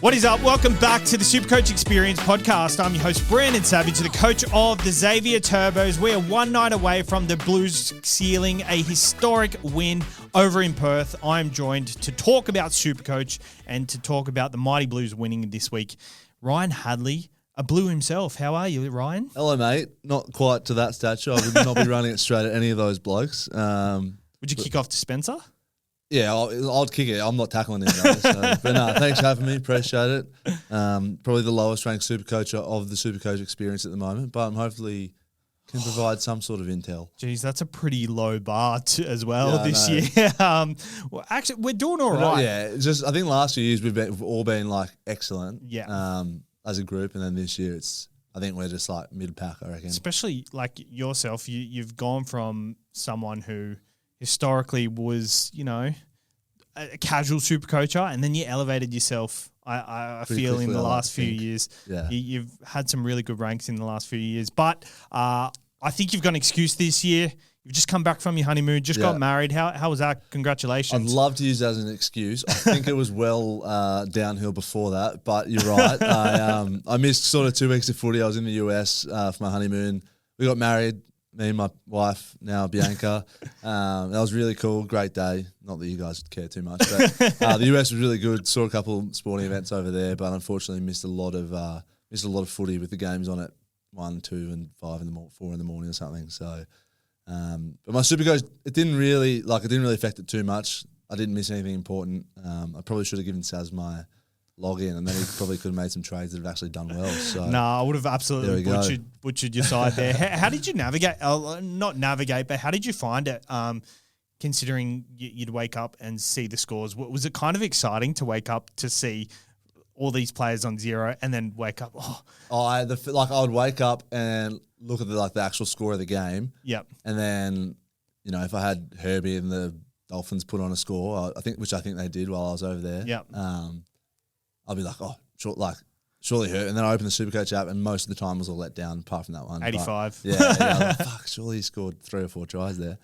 What is up? Welcome back to the SuperCoach Experience podcast. I'm your host, Brandon Savage, the coach of the Xavier Turbos. We are one night away from the Blues sealing a historic win over in Perth. I'm joined to talk about SuperCoach and to talk about the Mighty Blues winning this week. Ryan Hadley, a Blue himself. How are you, Ryan? Hello, mate. Not quite to that stature. I would not be running it straight at any of those blokes. Would you kick off to Spencer? Yeah, I'd kick it. I'm not tackling him, though. But no, thanks for having me. Appreciate it. Probably the lowest ranked Supercoach of the Supercoach experience at the moment, but I'm hopefully can provide some sort of intel. Geez, that's a pretty low bar as well this year. Well, actually, we're doing all right. Yeah, it's just I think last few years we've all been like excellent. Yeah. As a group, and then this year I think we're just like mid pack. I reckon. Especially like yourself, you've gone from someone who historically was, a casual super coacher, and then you elevated yourself, I feel, in the last few years. Yeah. You've had some really good ranks in the last few years. But I think you've got an excuse this year. You've just come back from your honeymoon, got married. How was that? Congratulations. I'd love to use that as an excuse. I think it was well downhill before that, but you're right. I missed sort of 2 weeks of footy. I was in the US for my honeymoon. We got married. Me and my wife, now Bianca. That was really cool. Great day. Not that you guys care too much, but the US was really good. Saw a couple sporting events over there, but unfortunately missed a lot of footy with the games on at 1, 2, and 5 in the 4 in the morning or something. So, but my Supercoach, it didn't really affect it too much. I didn't miss anything important. I probably should have given Saz my login, and then he probably could have made some trades that have actually done well. So I would have absolutely butchered your side there. How did you navigate? Not navigate, but how did you find it? Considering you'd wake up and see the scores, was it kind of exciting to wake up to see all these players on zero, and then wake up? I would wake up and look at the actual score of the game. Yep. And then if I had Herbie and the Dolphins put on a score, which I think they did while I was over there. Yep. I'll be like, surely hurt. And then I open the Supercoach app, and most of the time was all let down, apart from that one. 85. But like, fuck, surely he scored 3 or 4 tries there.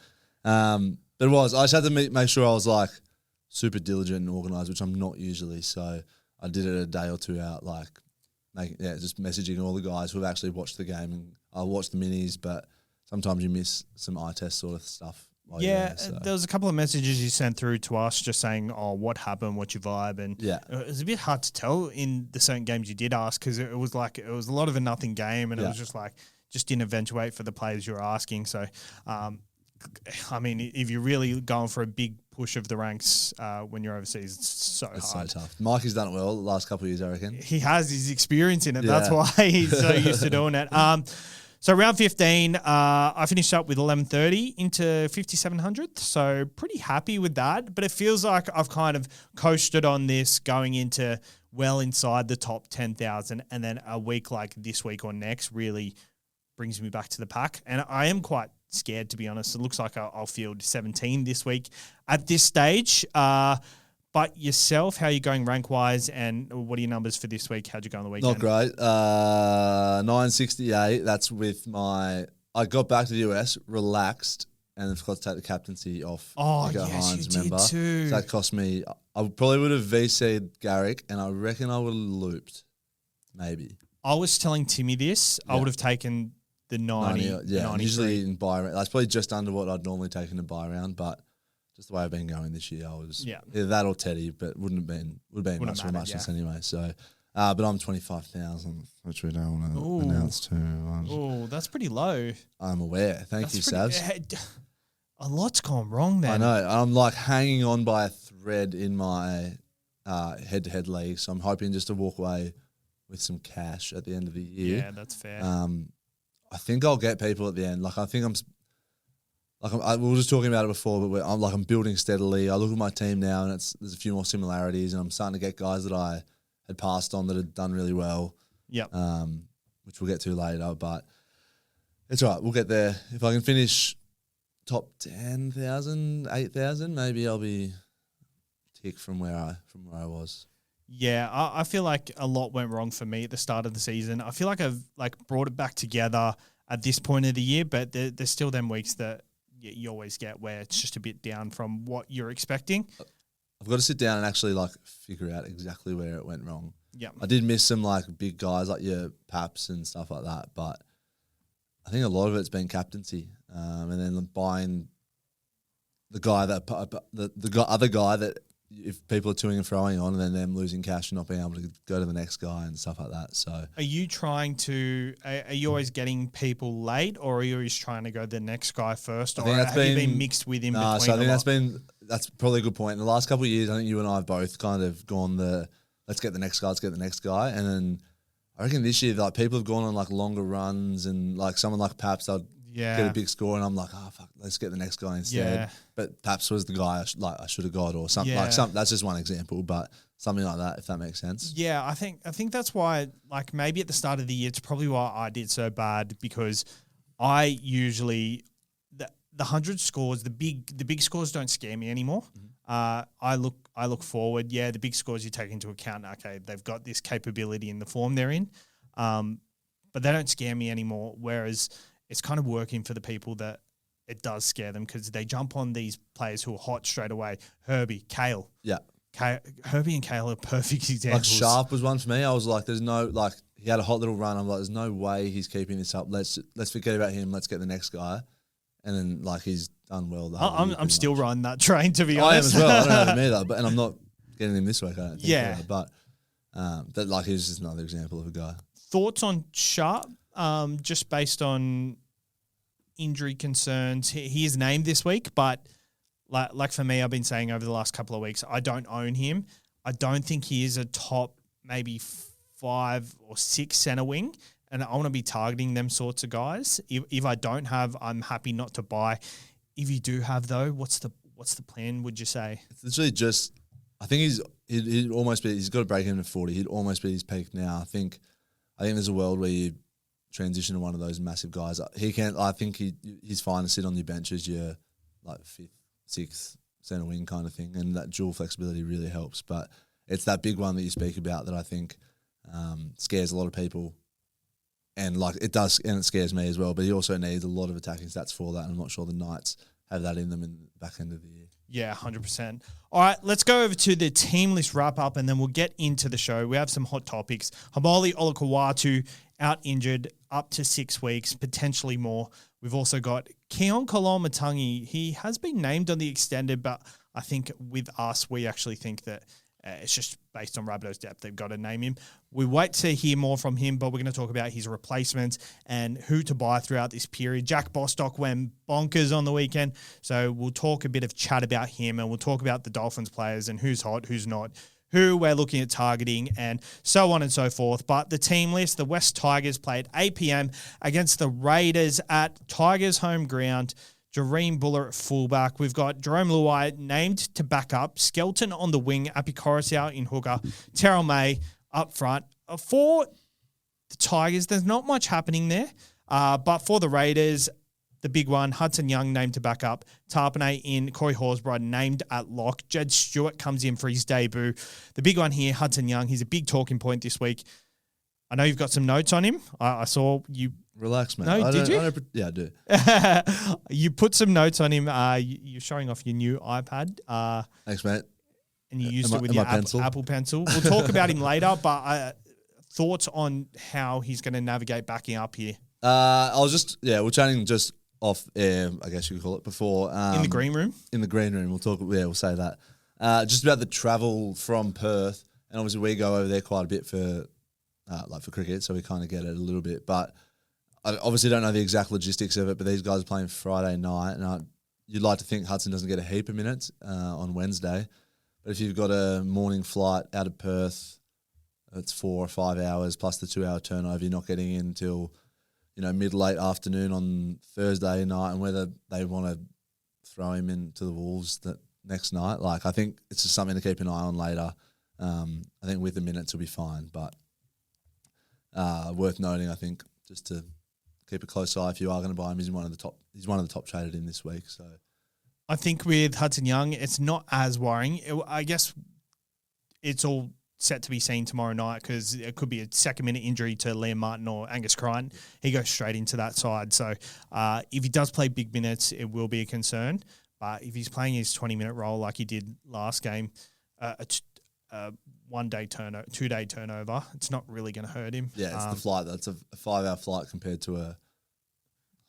But it was. I just had to make sure I was like super diligent and organised, which I'm not usually. So I did it a day or two out, just messaging all the guys who have actually watched the game. And I watched the minis, but sometimes you miss some eye test sort of stuff. There was a couple of messages you sent through to us just saying, what happened, what's your vibe? And it was a bit hard to tell in the certain games you did ask, because it was a lot of a nothing game, and it was just didn't eventuate for the players you were asking. So, if you're really going for a big push of the ranks when you're overseas, it's so hard. So tough. Mikey's done it well the last couple of years, I reckon. He has his experience in it. Yeah. That's why he's so used to doing it. So round 15, I finished up with 1130 into 5,700. So pretty happy with that. But it feels like I've kind of coasted on this going into well inside the top 10,000. And then a week like this week or next really brings me back to the pack. And I am quite scared, to be honest. It looks like I'll field 17 this week at this stage. But yourself, how are you going rank-wise, and what are your numbers for this week? How'd you go on the weekend? Not great. 968. That's with I got back to the US, relaxed, and then forgot to take the captaincy off. Oh, yes, you did too. So that cost me, I probably would have VC'd Garrick, and I reckon I would have looped, maybe. I was telling Timmy this. Yeah. I would have taken the 90. 93. Usually in buy round. That's probably just under what I'd normally take in a buy round, but just the way I've been going this year, I was either that or Teddy, but would have been much less anyway. So, but I'm 25,000, which we don't want to announce too much. Oh, that's pretty low. I'm aware. Thank you, Savs. A lot's gone wrong then. I know. I'm like hanging on by a thread in my head-to-head league, so I'm hoping just to walk away with some cash at the end of the year. Yeah, that's fair. I think I'll get people at the end. Like I think we were just talking about it before, but I'm building steadily. I look at my team now, and there's a few more similarities, and I'm starting to get guys that I had passed on that had done really well. Yep. Which we'll get to later, but it's all right. We'll get there. If I can finish top 10,000, 8,000, maybe I'll be tick from where I was. Yeah, I feel like a lot went wrong for me at the start of the season. I feel like I've brought it back together at this point of the year, but there's still them weeks that you always get where it's just a bit down from what you're expecting. I've got to sit down and actually like figure out exactly where it went wrong. Yeah. I did miss some like big guys like your Paps and stuff like that, but I think a lot of it's been captaincy, and then buying the guy that other guy that if people are toing and throwing on, and then them losing cash and not being able to go to the next guy and stuff like that. So, are you trying to? Are you always getting people late, or are you always trying to go to the next guy first, or have you been mixed with him? No, so I think that's probably a good point. In the last couple of years, I think you and I have both kind of gone let's get the next guy, and then I reckon this year like people have gone on like longer runs, and like someone like Paps, they'll get a big score, and I'm like, oh fuck, let's get the next guy instead. Yeah. But Paps was the guy I should have got, or something that's just one example, but something like that, if that makes sense. Yeah, I think that's why, like maybe at the start of the year, it's probably why I did so bad, because I usually the 100 scores, the big scores don't scare me anymore. Mm-hmm. I look forward. Yeah, the big scores you take into account. Okay, they've got this capability in the form they're in, but they don't scare me anymore. Whereas it's kind of working for the people that it does scare them, because they jump on these players who are hot straight away. Herbie, Kale. Yeah. Herbie and Kale are perfect examples. Like Sharp was one for me. I was like, there's no, like, he had a hot little run. I'm like, there's no way he's keeping this up. Let's forget about him. Let's get the next guy. And then, like, he's done well. I'm still riding that train, to be honest. I am as well. I don't have him either. And I'm not getting him this week, I don't think. Yeah. But like, he's just another example of a guy. Thoughts on Sharp, just based on injury concerns? He is named this week, but like for me, I've been saying over the last couple of weeks, I don't own him. I don't think he is a top maybe 5 or 6 center wing, and I want to be targeting them sorts of guys. If I don't have, I'm happy not to buy. If you do have though, what's the plan, would you say? It's literally just, I think he'd almost be, he's got to break into 40. He'd almost be his peak now. I think there's a world where you transition to one of those massive guys. I think he's fine to sit on your bench as your like 5th, 6th center wing kind of thing, and that dual flexibility really helps. But it's that big one that you speak about that I think scares a lot of people, and like it does, and it scares me as well. But he also needs a lot of attacking stats for that, and I'm not sure the Knights have that in them in the back end of the year. Yeah, 100%. All right, let's go over to the team list wrap-up, and then we'll get into the show. We have some hot topics. Hamoli Olakau'atu out injured up to 6 weeks, potentially more. We've also got Keon Koloamatangi. He has been named on the extended, but I think with us, we actually think that it's just based on Rabbitoh's depth. They've got to name him. We wait to hear more from him, but we're going to talk about his replacements and who to buy throughout this period. Jack Bostock went bonkers on the weekend, so we'll talk a bit of chat about him, and we'll talk about the Dolphins players and who's hot, who's not, who we're looking at targeting, and so on and so forth. But the team list, the West Tigers play at 8 p.m. against the Raiders at Tigers home ground. Jareem Buller at fullback. We've got Jerome Luai named to back up. Skelton on the wing. Api Coruscant in hooker. Terrell May up front. For the Tigers, there's not much happening there. But for the Raiders, the big one, Hudson Young named to back up. Tarpanay in. Corey Horsburgh named at lock. Jed Stewart comes in for his debut. The big one here, Hudson Young. He's a big talking point this week. I know you've got some notes on him. I saw you. Relax, mate. No, did you? Yeah, I do. You put some notes on him. You're showing off your new iPad. Thanks, mate. And you used it with your Apple Pencil. We'll talk about him later, but thoughts on how he's going to navigate backing up here? We're chatting just off air, I guess you could call it, before. In the green room? In the green room. We'll say that. Just about the travel from Perth. And obviously we go over there quite a bit for cricket, so we kind of get it a little bit. But I obviously don't know the exact logistics of it, but these guys are playing Friday night, and you'd like to think Hudson doesn't get a heap of minutes on Wednesday. But if you've got a morning flight out of Perth, it's 4 or 5 hours plus the 2-hour turnover. You're not getting in until mid-late afternoon on Thursday night, and whether they want to throw him into the Wolves that next night, like I think it's just something to keep an eye on later. I think with the minutes will be fine, but worth noting, I think, just to keep a close eye if you are going to buy him. He's one of the top traded in this week. So I think with Hudson Young, it's not as worrying. I guess it's all set to be seen tomorrow night, because it could be a second-minute injury to Liam Martin or Angus Crichton. He goes straight into that side. So if he does play big minutes, it will be a concern. But if he's playing his 20-minute role like he did last game, a 1-day turnover, 2-day turnover, it's not really going to hurt him. Yeah, it's the flight. That's a 5-hour flight compared to a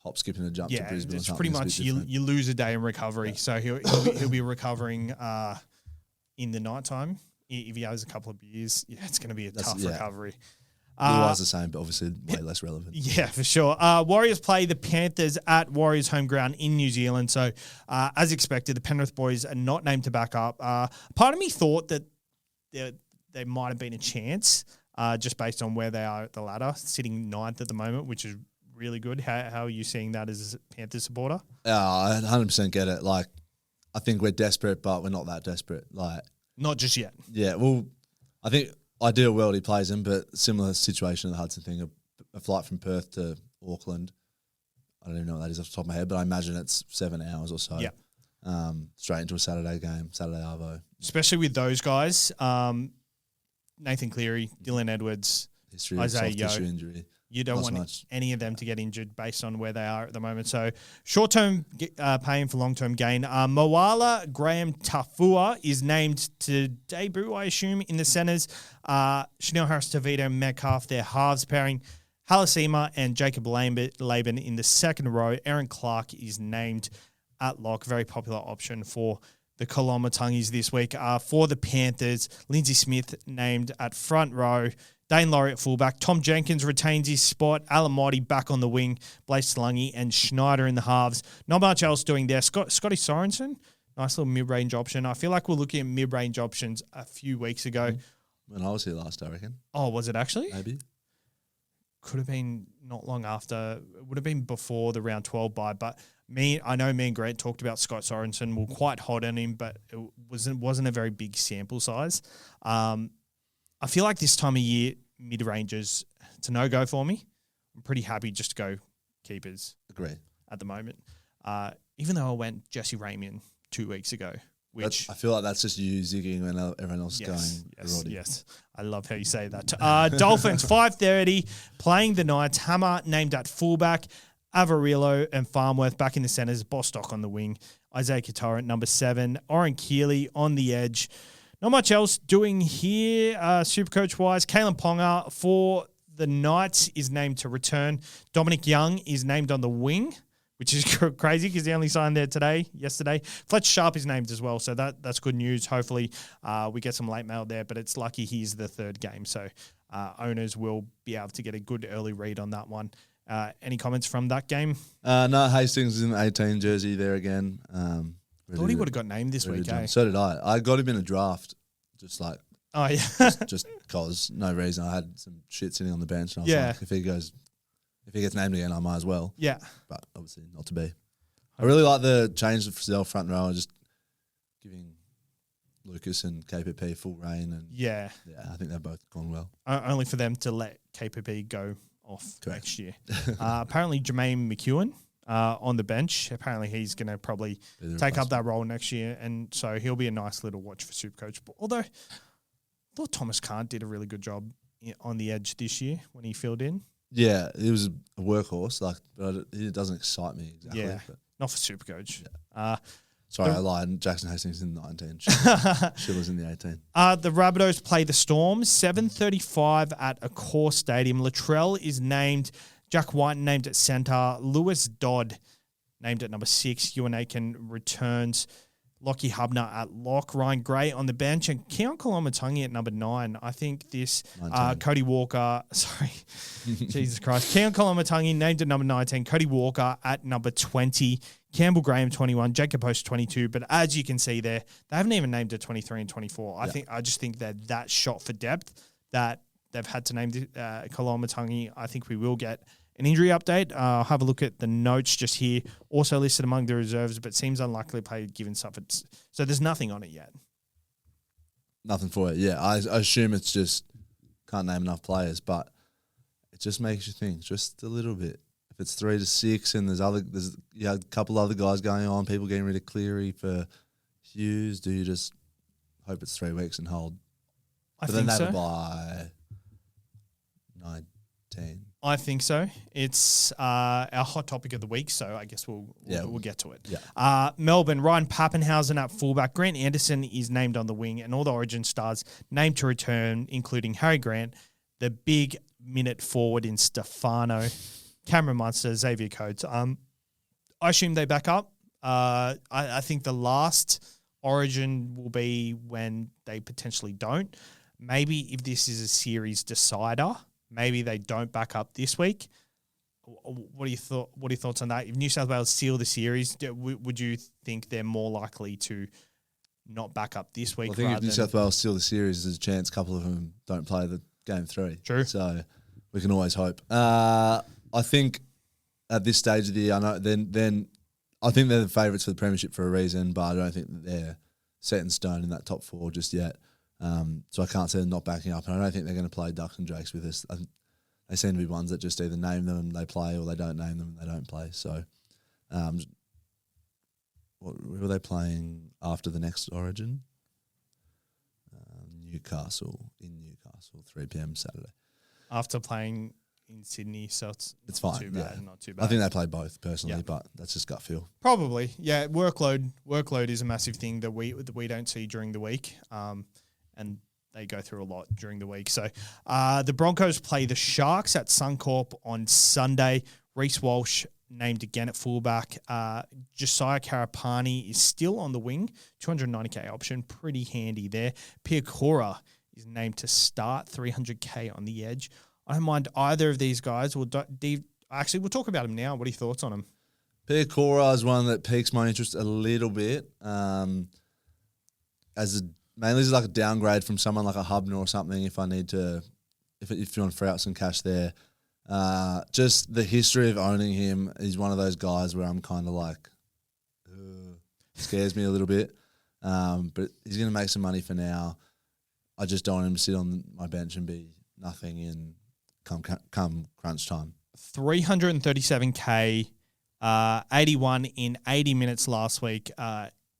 hop, skip, and a jump to Brisbane. It's pretty much you lose a day in recovery. Yeah. So he'll be recovering in the nighttime. If he has a couple of beers, it's going to be a tough recovery. Otherwise the same, but obviously way less relevant. Yeah, for sure. Warriors play the Panthers at Warriors home ground in New Zealand. So, as expected, the Penrith boys are not named to back up. Part of me thought that there might have been a chance just based on where they are at the ladder, sitting 9th at the moment, which is really good. How are you seeing that as a Panthers supporter? I 100% get it. Like, I think we're desperate, but we're not that desperate. Like, not just yet. Yeah, well, I think ideal world he plays in, but similar situation to the Hudson thing, a flight from Perth to Auckland. I don't even know what that is off the top of my head, but I imagine it's 7 hours or so. Yeah. Straight into a Saturday game, Saturday Arvo. Especially with those guys, Nathan Cleary, Dylan Edwards, history Isaiah of soft tissue injury. You don't want any of them to get injured based on where they are at the moment. So short-term pain for long-term gain. Moala Graham Tafua is named to debut, I assume, in the centres. Chanel Harris-Tavita and Metcalf, their halves pairing. Halasima and Jacob Laban in the second row. Aaron Clark is named at lock. Very popular option for the Kolomotangis this week. For the Panthers, Lindsay Smith named at front row. Dane Laurie at fullback. Tom Jenkins retains his spot. Alan Marty back on the wing. Blaise Slungy and Schneider in the halves. Not much else doing there. Scotty Sorensen, nice little mid-range option. I feel like we're looking at mid-range options a few weeks ago. When I was here last, I reckon. Oh, was it actually? Maybe. Could have been not long after. It would have been before the round 12 bye. But I know me and Grant talked about Scott Sorensen. We're quite hot on him, but it wasn't a very big sample size. I feel like this time of year, mid-rangers, it's a no-go for me. I'm pretty happy just to go keepers. Agree. At the moment. Even though I went Jesse Ramian 2 weeks ago. Which I feel like that's just you zigging when everyone else is going. Yes. I love how you say that. Dolphins, 5:30, playing the Knights. Hammer named at fullback. Avarillo and Farmworth back in the centres. Bostock on the wing. Isaiah Katara at number 7. Oren Keeley on the edge. Not much else doing here, Supercoach-wise. Kalen Ponga for the Knights is named to return. Dominic Young is named on the wing, which is crazy because he only signed there yesterday. Fletcher Sharp is named as well, so that's good news. Hopefully we get some late mail there, but it's lucky he's the third game, so owners will be able to get a good early read on that one. Any comments from that game? No, Hastings is in the 18 jersey there again. Thought he would have got named this week, eh? So did I. I got him in a draft, just like just cause no reason. I had some shit sitting on the bench, and I was like, if he gets named again, I might as well. Yeah, but obviously not to be. I really like the change for Frizzell front row, just giving Lucas and KPP full reign, and I think they've both gone well. Only for them to let KPP go off next year. Apparently, Jermaine McEwen. On the bench. Apparently he's going to probably take up that role next year, and so he'll be a nice little watch for Supercoach. Although I thought Thomas Kant did a really good job on the edge this year when he filled in. Yeah, he was a workhorse, but it doesn't excite me exactly. Yeah, not for Supercoach. Yeah. Sorry, I lied. Jackson Hastings in the 19. Schiller's in the 18. The Rabbitohs play the Storm, 7:35 at Accor Stadium. Latrell is named. Jack White named at centre. Lewis Dodd named at number 6. Ewan Aiken returns. Lockie Hubner at lock. Ryan Gray on the bench. And Keon Kolomatangi at number 9. I think this Cody Walker, Jesus Christ. Keon Kolomatangi named at number 19. Cody Walker at number 20. Campbell Graham, 21. Jacob Post, 22. But as you can see there, they haven't even named at 23 and 24. I just think that shot for depth that they've had to name Kolomatangi. I think we will get an injury update. I'll have a look at the notes just here. Also listed among the reserves, but seems unlikely to play given Suffolk. So there's nothing on it yet. Nothing for it, yeah. I assume it's just can't name enough players, but it just makes you think just a little bit. If it's 3 to 6 and there's a couple other guys going on, people getting rid of Cleary for Hughes, do you just hope it's 3 weeks and hold? I think so. By 19. I think so. It's our hot topic of the week, so I guess we'll get to it. Yeah. Melbourne, Ryan Pappenhausen at fullback. Grant Anderson is named on the wing, and all the Origin stars named to return, including Harry Grant, the big minute forward in Stefano, Cameron Munster, Xavier Coates. I assume they back up. I think the last Origin will be when they potentially don't. Maybe if this is a series decider, maybe they don't back up this week. What are your thoughts on that? If New South Wales seal the series, would you think they're more likely to not back up this week? I think if New South Wales seal the series, there's a chance a couple of them don't play the game 3. True. So we can always hope. I think at this stage of the year, I know then I think they're the favourites for the premiership for a reason, but I don't think that they're set in stone in that top 4 just yet. So I can't say they're not backing up, and I don't think they're going to play Ducks and Drakes with us. They seem to be ones that just either name them and they play, or they don't name them and they don't play. So, who are they playing after the next Origin? Newcastle, 3 p.m. Saturday. After playing in Sydney, so it's fine. Too bad, not too bad. I think they play both personally, but that's just gut feel. Probably, yeah. Workload is a massive thing that we don't see during the week. And they go through a lot during the week. So the Broncos play the Sharks at Suncorp on Sunday. Reece Walsh named again at fullback. Josiah Karapani is still on the wing. 290K option. Pretty handy there. Piakura is named to start. 300K on the edge. I don't mind either of these guys. We'll talk about them now. What are your thoughts on them? Piakura is one that piques my interest a little bit. Mainly as like a downgrade from someone like a Hubner or something if I need to, if you want to free up some cash there. Just the history of owning him, he's one of those guys where I'm kind of like, scares me a little bit. But he's going to make some money for now. I just don't want him to sit on my bench and be nothing in come crunch time. 337K, 81 in 80 minutes last week.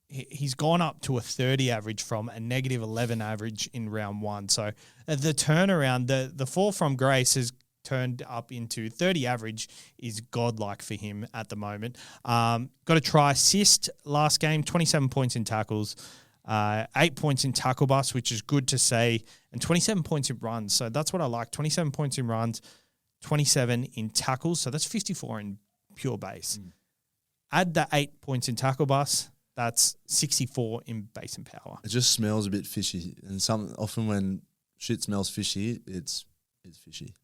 He's gone up to a 30 average from a negative 11 average in round 1. So the turnaround, the fall from grace has turned up into 30 average is godlike for him at the moment. Got a try assist last game, 27 points in tackles, 8 points in tackle bust, which is good to say, and 27 points in runs. So that's what I like. 27 points in runs, 27 in tackles. So that's 54 in pure base. Add the 8 points in tackle bust. That's 64 in base and power. It just smells a bit fishy, and often when shit smells fishy, it's fishy.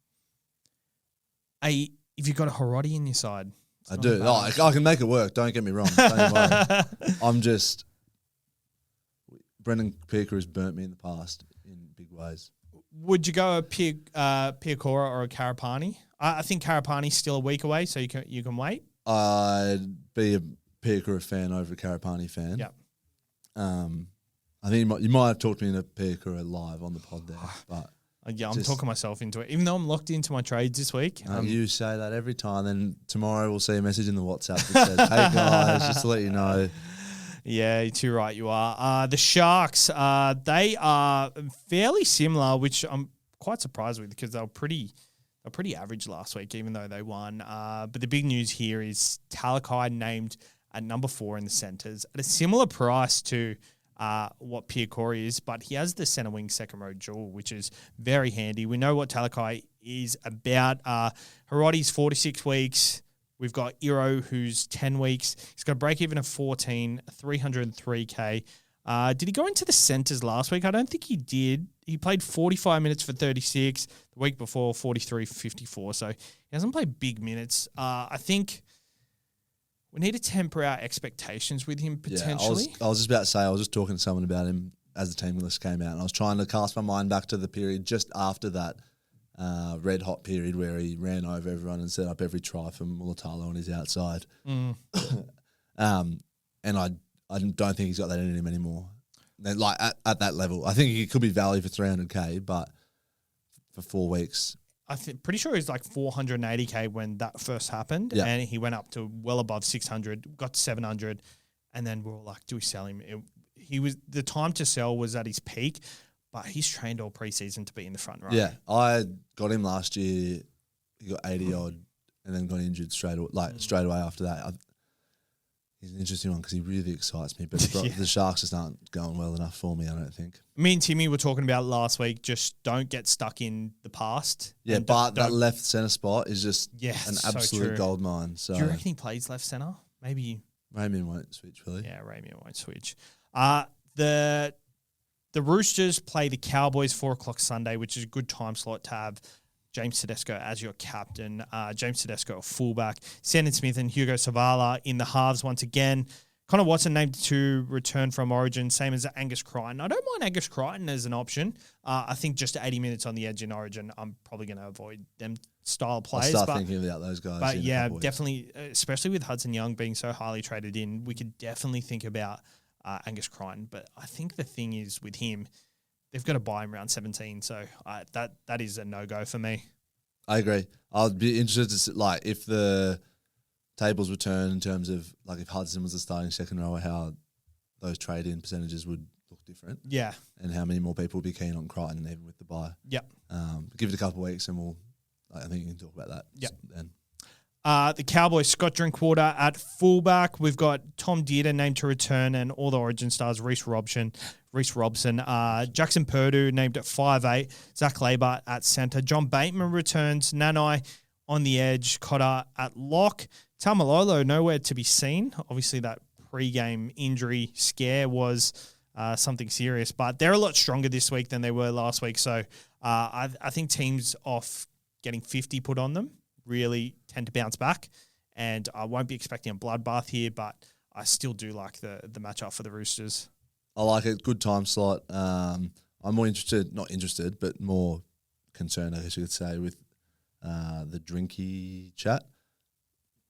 If you've got a Harrotti in your side, I do. I can make it work. Don't get me wrong. Don't worry. I'm just Brendan Picker has burnt me in the past in big ways. Would you go a Piakura or a Karapani? I think Karapani's still a week away, so you can wait. I'd be a Piakura fan over a Karapani fan. Yeah. I think you might have talked me into Piakura live on the pod there, but I'm talking myself into it. Even though I'm locked into my trades this week. You say that every time. Then tomorrow we'll see a message in the WhatsApp that says, "Hey guys, just to let you know." Yeah, you're too right. You are. The Sharks. They are fairly similar, which I'm quite surprised with because they were pretty average last week, even though they won. But the big news here is Talakai named at number 4 in the centres at a similar price to what Piakura is, but he has the centre wing second row dual, which is very handy. We know what Talakai is about. Harotti's 4 to 6 weeks. We've got Iro, who's 10 weeks. He's got a break even of 14, 303K. Did he go into the centres last week? I don't think he did. He played 45 minutes for 36. The week before, 43 for 54. So he hasn't played big minutes. I think we need to temper our expectations with him potentially. Yeah, I was just about to say, I was just talking to someone about him as the team list came out, and I was trying to cast my mind back to the period just after that red hot period where he ran over everyone and set up every try for Mulatalo on his outside. And I don't think he's got that in him anymore. Like at that level, I think he could be value for 300K, but for 4 weeks, pretty sure he's like 480K when that first happened, and he went up to well above 600, got to 700, and then we were like, do we sell him? The time to sell was at his peak, but he's trained all preseason to be in the front row. Yeah, I got him last year. he got 80 odd and then got injured straight away after that. He's an interesting one because he really excites me, but the Sharks just aren't going well enough for me, I don't think. Me and Timmy were talking about last week, just don't get stuck in the past. Yeah, but that left centre spot is just an so absolute true. gold mine. So do you reckon he plays left centre? Maybe. Raymond won't switch, really. Yeah, Raymond won't switch. The Roosters play the Cowboys 4 o'clock Sunday, which is a good time slot to have James Tedesco as your captain. James Tedesco, a fullback. Sandon Smith and Hugo Savala in the halves once again. Connor Watson named to return from Origin, same as Angus Crichton. I don't mind Angus Crichton as an option. I think just 80 minutes on the edge in Origin, I'm probably going to avoid them style players. I'll start thinking about those guys. But yeah, definitely, especially with Hudson Young being so highly traded in, we could definitely think about Angus Crichton. But I think the thing is with him, they've got to buy him around 17, so that is a no-go for me. I agree. I'd be interested to see, like, if the tables were turned in terms of, like, if Hudson was the starting second rower, how those trade-in percentages would look different. Yeah. And how many more people would be keen on Crichton even with the buy. Yep. Give it a couple of weeks and I think you can talk about that. Yep. Then. The Cowboys, Scott Drinkwater at fullback. We've got Tom Dearden named to return and all the Origin stars, Reece Robson, Jackson Purdue named at 5'8", Zach Labart at centre. John Bateman returns, Nanai on the edge, Cotter at lock. Taumalolo nowhere to be seen. Obviously that pre-game injury scare was something serious, but they're a lot stronger this week than they were last week. So I think teams off getting 50 put on them really tend to bounce back, and I won't be expecting a bloodbath here, but I still do like the matchup for the Roosters. I like it. Good time slot. I'm more not interested, but more concerned, I guess you could say, with the Drinky chat.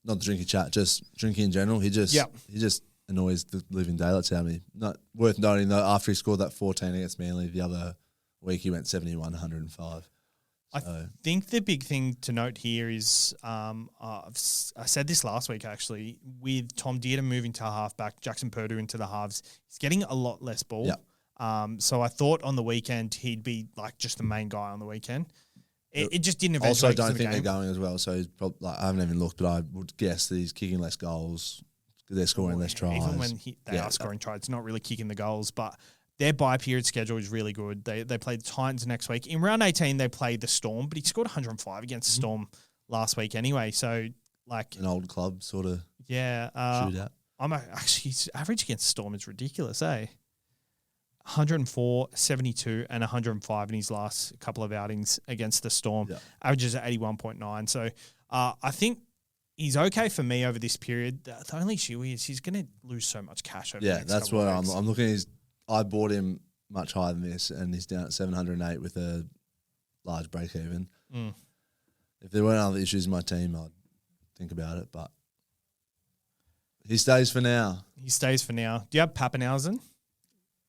Not the Drinky chat, just Drinky in general. He just annoys the living daylights out of me. Not worth noting, though, after he scored that 14 against Manly the other week, he went 71, 105. I think the big thing to note here is, I said this last week actually, with Tom Dearden moving to halfback, Jackson Purdue into the halves, he's getting a lot less ball. Yep. So I thought on the weekend he'd be like just the main guy on the weekend. It just didn't eventually. Also, don't think they're going as well. So he's probably, I haven't even looked, but I would guess that he's kicking less goals. They're scoring less tries. Even when they are scoring tries, it's not really kicking the goals, but their bye period schedule is really good. They play the Titans next week. In round 18, they played the Storm, but he scored 105 against the Storm last week anyway. So, like... an old club sort of shootout. Actually, his average against the Storm is ridiculous, eh? 104, 72, and 105 in his last couple of outings against the Storm. Yeah. Averages at 81.9. So, I think he's okay for me over this period. The only issue is he's going to lose so much cash over the next that's couple what of weeks. I'm looking at. I bought him much higher than this, and he's down at 708 with a large break even. If there weren't other issues in my team, I'd think about it, but he stays for now. Do you have Pappenhausen?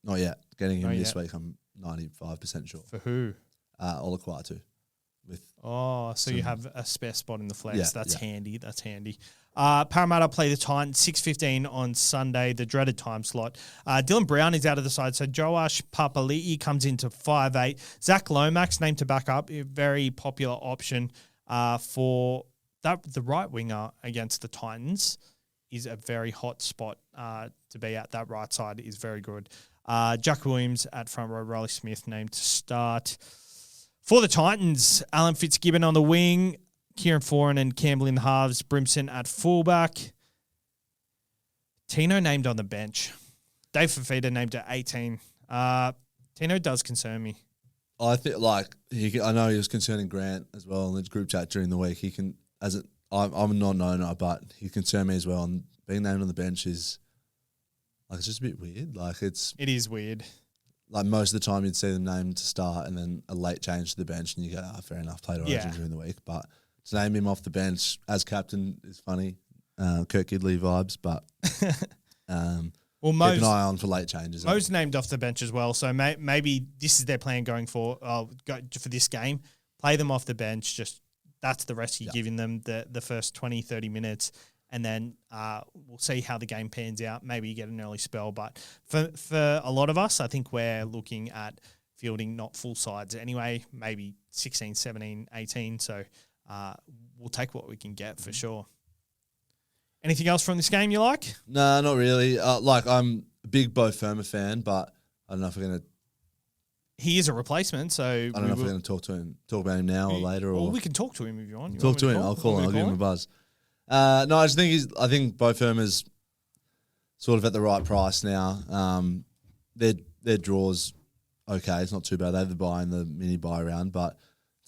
Not yet. Getting him this week, I'm 95% sure. For who? OLA'S. So you have a spare spot in the flex. That's handy. Parramatta play the Titans 6:15 on Sunday, the dreaded time slot. Dylan Brown is out of the side, so Joash Papali'i comes into 5'8". Zach Lomax named to back up, a very popular option for that. The right winger against the Titans is a very hot spot to be at. That right side is very good. Jack Williams at front row, Riley Smith named to start. For the Titans, Alan Fitzgibbon on the wing, Kieran Foran and Campbell in the halves, Brimson at fullback. Tino named on the bench. Dave Fafita named at 18. Tino does concern me. I think, I know he was concerning Grant as well in the group chat during the week. I'm a non-owner, but he concerned me as well. And being named on the bench is, it's just a bit weird. It is weird. Most of the time you'd see them named to start and then a late change to the bench and you go, fair enough, played Origin during the week. But to name him off the bench as captain is funny. Kirk Gidley vibes, but keep an eye on for late changes. Mo's named off the bench as well, so maybe this is their plan going for this game. Play them off the bench, just that's the rest you're giving them the first 20, 30 minutes. And then we'll see how the game pans out. Maybe you get an early spell. But for a lot of us, I think we're looking at fielding not full sides anyway, maybe 16, 17, 18. So we'll take what we can get for sure. Anything else from this game you like? No, not really. I'm a big Bo Firma fan, but I don't know if we're going to. He is a replacement, so I don't know if we're going to talk about him now or later. Well, or we can talk to him if you want. Talk to him. I'll call him. I'll give him a buzz. No, I just think I think Bo Firma's sort of at the right price now. Their draws okay. It's not too bad. They have the buy and the mini buy round, but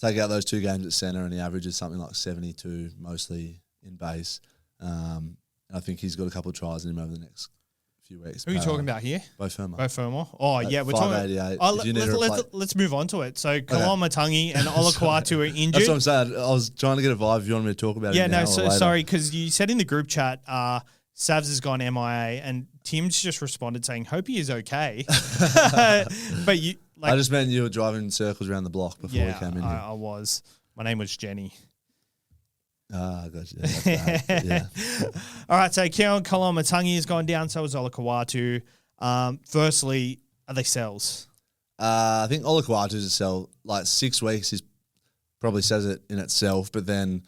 take out those 2 games at centre and he averages something like 72 mostly in base. I think he's got a couple of tries in him over the next few weeks. Who are you talking about here? Bo Firma. Bo Firma. Oh, yeah. We're talking. Let's move on to it. So, Kalamatangi and Olaquatu are injured. That's what I'm saying. I was trying to get a vibe if you wanted me to talk about it now sorry, because you said in the group chat, Savs has gone MIA, and Tim's just responded saying, hope he is okay. But you... I just meant you were driving circles around the block before we came in here. I was. My name was Jenny. Ah, gotcha. Yeah. All right, so Keon Kalamatangi has gone down, so has Olaquatu. Firstly, are they sells? I think Olaquatu's a sell. Like 6 weeks is probably says it in itself, but then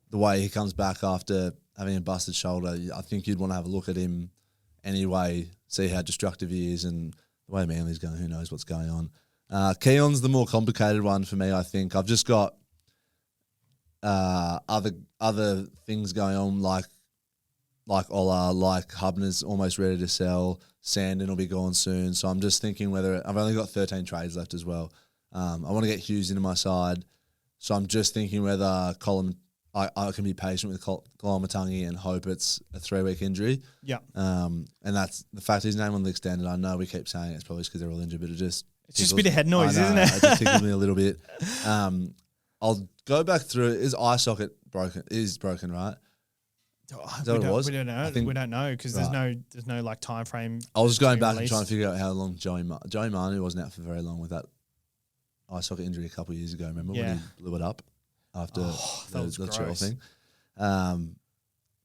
the way he comes back after having a busted shoulder, I think you'd want to have a look at him anyway, see how destructive he is, and the way Manly's going, who knows what's going on. Keon's the more complicated one for me, I think. I've just got other things going on, like Ola, like Hubner's almost ready to sell. Sandon will be gone soon. So I'm just thinking whether I've only got 13 trades left as well. I want to get Hughes into my side. So I'm just thinking whether I can be patient with Kalamatangi and hope it's a 3-week injury. Yeah. And that's the fact his name on the extended. I know we keep saying it's probably because they're all injured, but it's just a bit of head noise, isn't it? It just tickles me a little bit. I'll go back through. Is eye socket broken? Is broken, right? Is that what it was? We don't know. We don't know because there's no like time frame. I was just going back and trying to figure out how long Joey Manu wasn't out for very long with that eye socket injury a couple of years ago. Remember when he blew it up after the trail thing?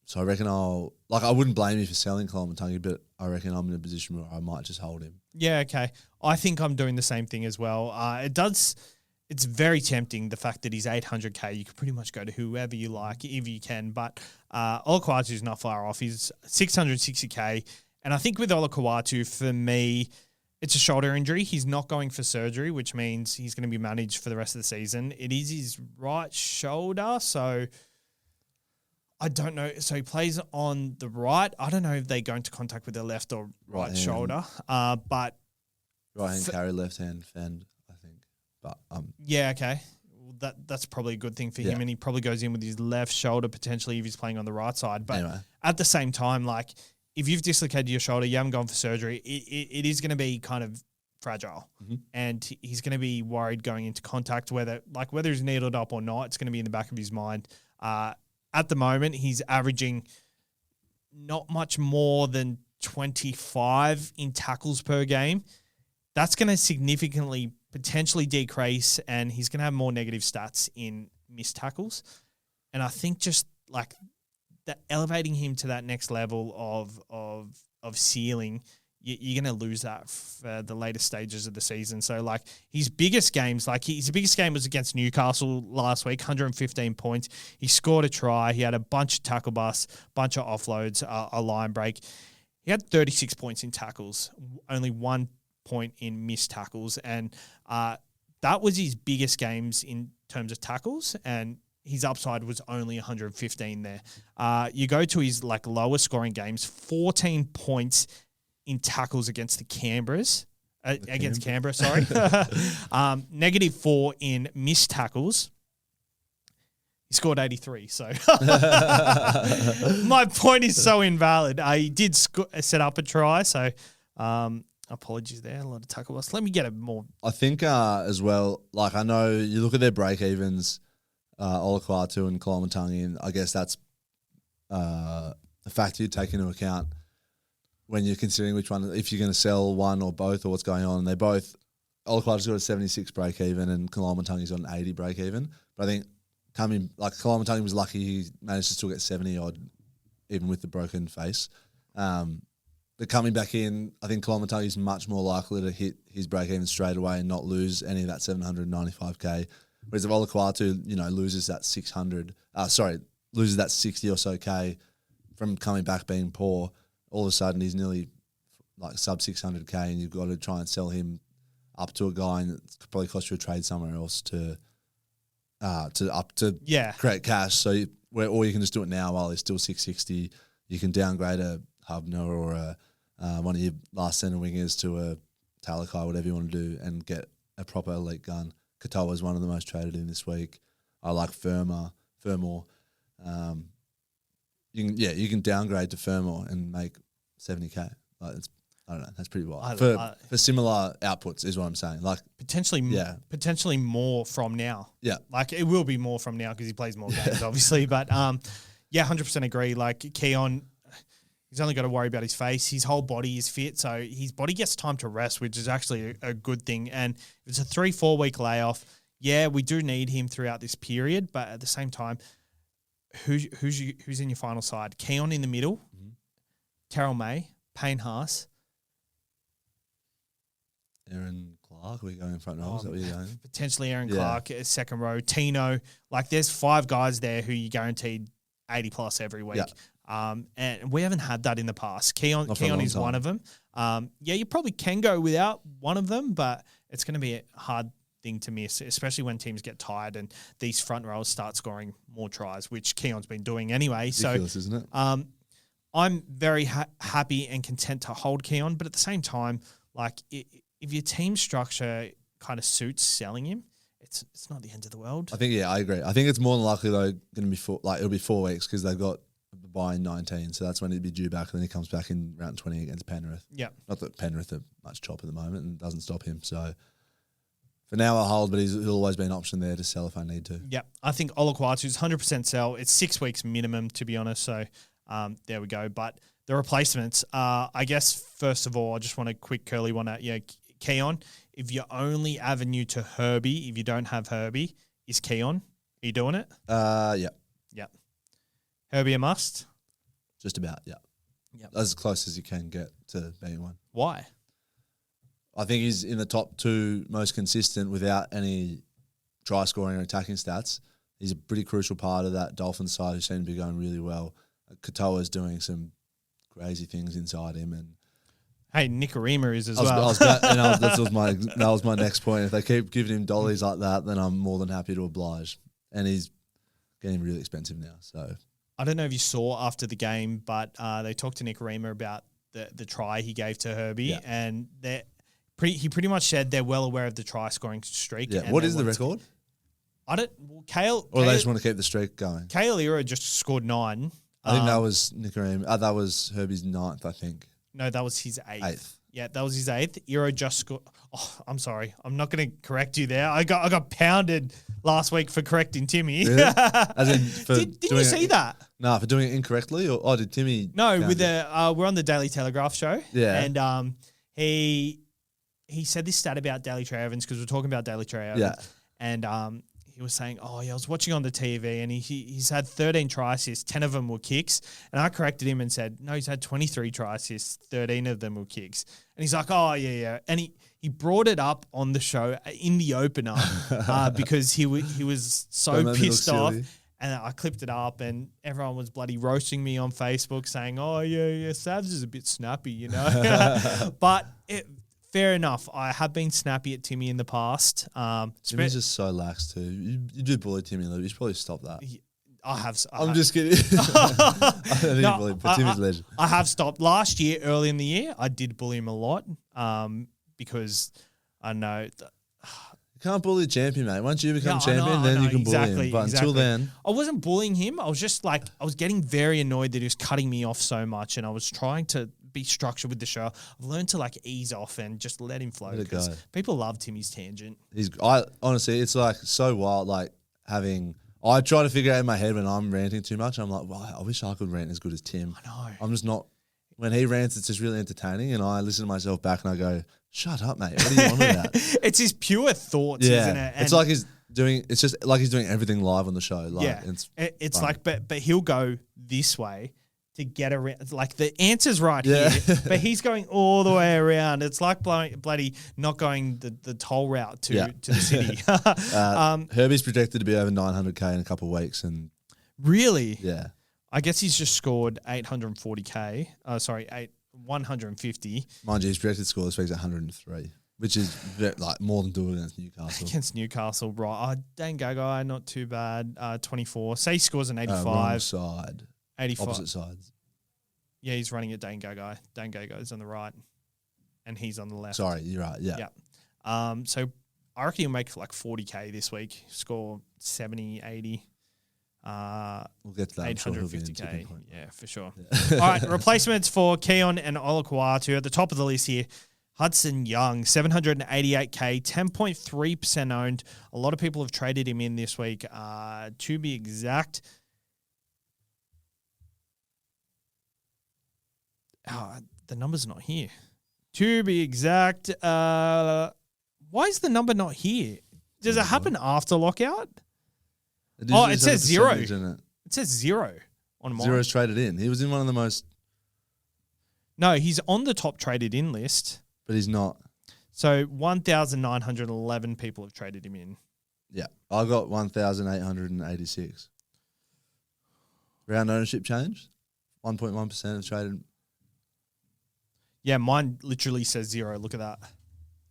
So I reckon I wouldn't blame you for selling Kalamatangi, but I reckon I'm in a position where I might just hold him. Yeah, okay. I think I'm doing the same thing as well. It's very tempting, the fact that he's 800K. You can pretty much go to whoever you like if you can. But Olaquatu is not far off. He's 660K. And I think with Olaquatu, for me, it's a shoulder injury. He's not going for surgery, which means he's going to be managed for the rest of the season. It is his right shoulder, so I don't know. So he plays on the right. I don't know if they go into contact with their left or right shoulder. But right hand carry, left hand fend. But yeah, okay. Well, that's probably a good thing for him, and he probably goes in with his left shoulder potentially if he's playing on the right side. But anyway, at the same time, like if you've dislocated your shoulder, you haven't gone for surgery, it is going to be kind of fragile, and he's going to be worried going into contact whether he's needled up or not. It's going to be in the back of his mind. At the moment, he's averaging not much more than 25 in tackles per game. That's going to significantly potentially decrease, and he's going to have more negative stats in missed tackles. And I think just like that, elevating him to that next level of ceiling, you're going to lose that for the later stages of the season. So like his biggest games, his biggest game was against Newcastle last week, 115 points. He scored a try. He had a bunch of tackle busts, bunch of offloads, a line break. He had 36 points in tackles, only 1 point in missed tackles, and that was his biggest games in terms of tackles, and his upside was only 115 there. You go to his lowest scoring games, 14 points in tackles against the Canberras, against Canberra, sorry. -4 in missed tackles. He scored 83, so my point is so invalid. He did set up a try, so apologies there, a lot of tackle loss. Let me get a more. I think as well, I know you look at their break evens, Olaquatu and Kalamatangi, and I guess that's a factor you take into account when you're considering which one, if you're going to sell one or both or what's going on. They both, Olaquatu's got a 76 break even and Kalamatangi's got an 80 break even. But I think Kalamatangi was lucky he managed to still get 70 odd, even with the broken face. But coming back in, I think Kalamatangi is much more likely to hit his break even straight away and not lose any of that 795K. Whereas if OLA'S, loses that 60 or so K from coming back being poor, all of a sudden he's nearly like sub 600K, and you've got to try and sell him up to a guy, and it could probably cost you a trade somewhere else to create cash. So or you can just do it now while he's still 660. You can downgrade a Hubner or one of your last centre wingers to a Talakai, whatever you want to do, and get a proper elite gun. Katoa is one of the most traded in this week. I like Fermor. You can downgrade to Fermor and make 70K. Like I don't know. That's pretty wild for similar outputs, is what I'm saying. Like potentially more from now. Yeah, like it will be more from now because he plays more games, obviously. But 100% agree. Like Keon, he's only got to worry about his face. His whole body is fit, so his body gets time to rest, which is actually a good thing. And if it's a 3-4 week layoff, we do need him throughout this period. But at the same time, who's in your final side? Keon in the middle, Terrell May, Payne Haas. Aaron Clark, are we going front row? Is that what you're going? Potentially Aaron Clark, second row. Tino. Like, there's 5 guys there who you guaranteed 80 plus every week. Yeah. And we haven't had that in the past. Keon is one of them. You probably can go without one of them, but it's going to be a hard thing to miss, especially when teams get tired and these front rows start scoring more tries, which Keon's been doing anyway. Ridiculous, isn't it? I'm very happy and content to hold Keon, but at the same time, like, if your team structure kind of suits selling him, it's not the end of the world. I think, I agree. I think it's more than likely though going to be it'll be 4 weeks because they've got a bye in 19, so that's when he'd be due back, and then he comes back in round 20 against Penrith. Yeah, not that Penrith are much chop at the moment and doesn't stop him. So for now I'll hold, but he'll always be an option there to sell if I need to. Yeah, I think OLA'S is 100% sell. It's 6 weeks minimum, to be honest. So there we go. But the replacements, I guess first of all, I just want a quick curly one at Keon. If your only avenue to Herbie, if you don't have Herbie, is Keon, are you doing it? Yeah. Herbie a must? Just about, yeah. Yep. As close as you can get to being one. Why? I think he's in the top 2 most consistent without any try scoring or attacking stats. He's a pretty crucial part of that Dolphins side who seem to be going really well. Katoa's doing some crazy things inside him, and hey, Nicarima is as well. That was my next point. If they keep giving him dollies like that, then I'm more than happy to oblige. And he's getting really expensive now. So I don't know if you saw after the game, but they talked to Nicarima about the try he gave to Herbie, and he pretty much said they're well aware of the try scoring streak. Yeah. What is the record? Kale, or they just want to keep the streak going. Kale Ira just scored 9. I think that was Nicarima. That was Herbie's 9th, I think. No, that was his 8th. Yeah, that was his 8th. Euro just scored. Oh, I'm sorry. I'm not going to correct you there. I got pounded last week for correcting Timmy. Really? As in didn't you see that? No, for doing it incorrectly? Or did Timmy? No, we're on the Daily Telegraph show. Yeah. And he said this stat about Daly Cherry Evans because we're talking about Daly Cherry Evans. Yeah. And he was saying, I was watching on the TV and he's had 13 try assists, 10 of them were kicks. And I corrected him and said, no, he's had 23 try assists, 13 of them were kicks. And he's like, oh, yeah. And he brought it up on the show in the opener because he was so pissed off. And I clipped it up and everyone was bloody roasting me on Facebook saying, oh, yeah, Savs is a bit snappy, But fair enough. I have been snappy at Timmy in the past. Timmy's just so lax too. You do bully Timmy a little. You should probably stop that. I'm just kidding. I don't think you bully him, but Timmy's a legend. I have stopped. Last year, early in the year, I did bully him a lot because I know that you can't bully a champion, mate. Once you become champion, then you can bully him. But until then, I wasn't bullying him. I was just I was getting very annoyed that he was cutting me off so much, and I was trying to be structured with the show. I've learned to ease off and just let him flow because people love Timmy's tangent. Honestly, it's so wild. I try to figure out in my head when I'm ranting too much. I'm like, well, I wish I could rant as good as Tim. I know. I'm just not. When he rants, it's just really entertaining, and I listen to myself back and I go, "Shut up, mate! What are you on with that?" It's his pure thoughts, isn't it? And it's like he's doing. It's just like he's doing everything live on the show. But he'll go this way. to get around. Like the answer's right here, but he's going all the way around. It's like bloody not going the toll route to the city. Herbie's projected to be over 900K in a couple of weeks. And really? Yeah. I guess he's just scored 840K. 150. Mind you, his projected score this week's 103, which is like more than doing against Newcastle. Against Newcastle, right. Dane Gagai, not too bad. 24. Say he scores an 85. Wrong side. 85. Opposite sides. Yeah, he's running at Dane Gagai. Dane Gagai's on the right, and he's on the left. Sorry, you're right. Yeah. So I reckon he'll make like 40K this week. Score 70, 80. We'll get to that. 850K. Yeah, for sure. Yeah. All right, replacements for Keon and Olaquatu at the top of the list here. Hudson Young, 788K, 10.3% owned. A lot of people have traded him in this week. To be exact, the number's not here. To be exact, why is the number not here? Does it happen after lockout? It says 0. It says 0 on mine. Zero's traded in. He was in one of the most... No, he's on the top traded in list. But he's not. So 1,911 people have traded him in. Yeah. I got 1,886. Round ownership change? 1.1% have traded. Yeah, mine literally says 0. Look at that.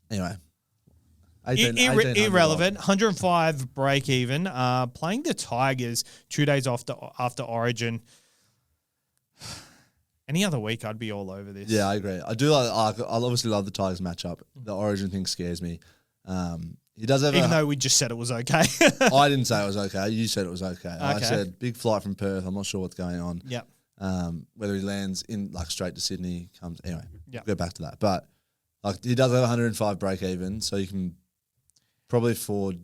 Anyway. Irrelevant. 105 break even. Playing the Tigers 2 days after Origin. Any other week, I'd be all over this. Yeah, I agree. I do like. I obviously love the Tigers matchup. The Origin thing scares me. He does have even though we just said it was okay. I didn't say it was okay. You said it was okay. I said big flight from Perth. I'm not sure what's going on. Yeah. Whether he lands in like straight to Sydney comes anyway. Yeah. We'll go back to that. But like he does have 105 break even, so you can probably afford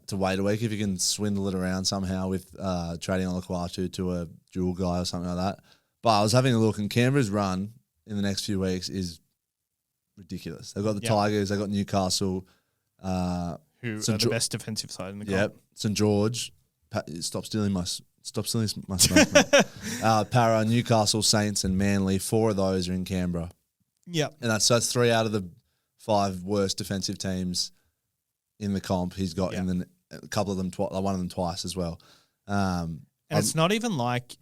to wait a week if you can swindle it around somehow with trading on Olaquatu to a dual guy or something like that. But I was having a look, and Canberra's run in the next few weeks is ridiculous. They've got the Tigers, they've got Newcastle, who are the best defensive side in the comp. Yep, St George. Stop stealing my smoke. Para, Newcastle, Saints, and Manly. 4 of those are in Canberra. Yep, and that's 3 out of the 5 worst defensive teams in the comp. He's got in a couple of them, one of them twice as well. And it's not even like.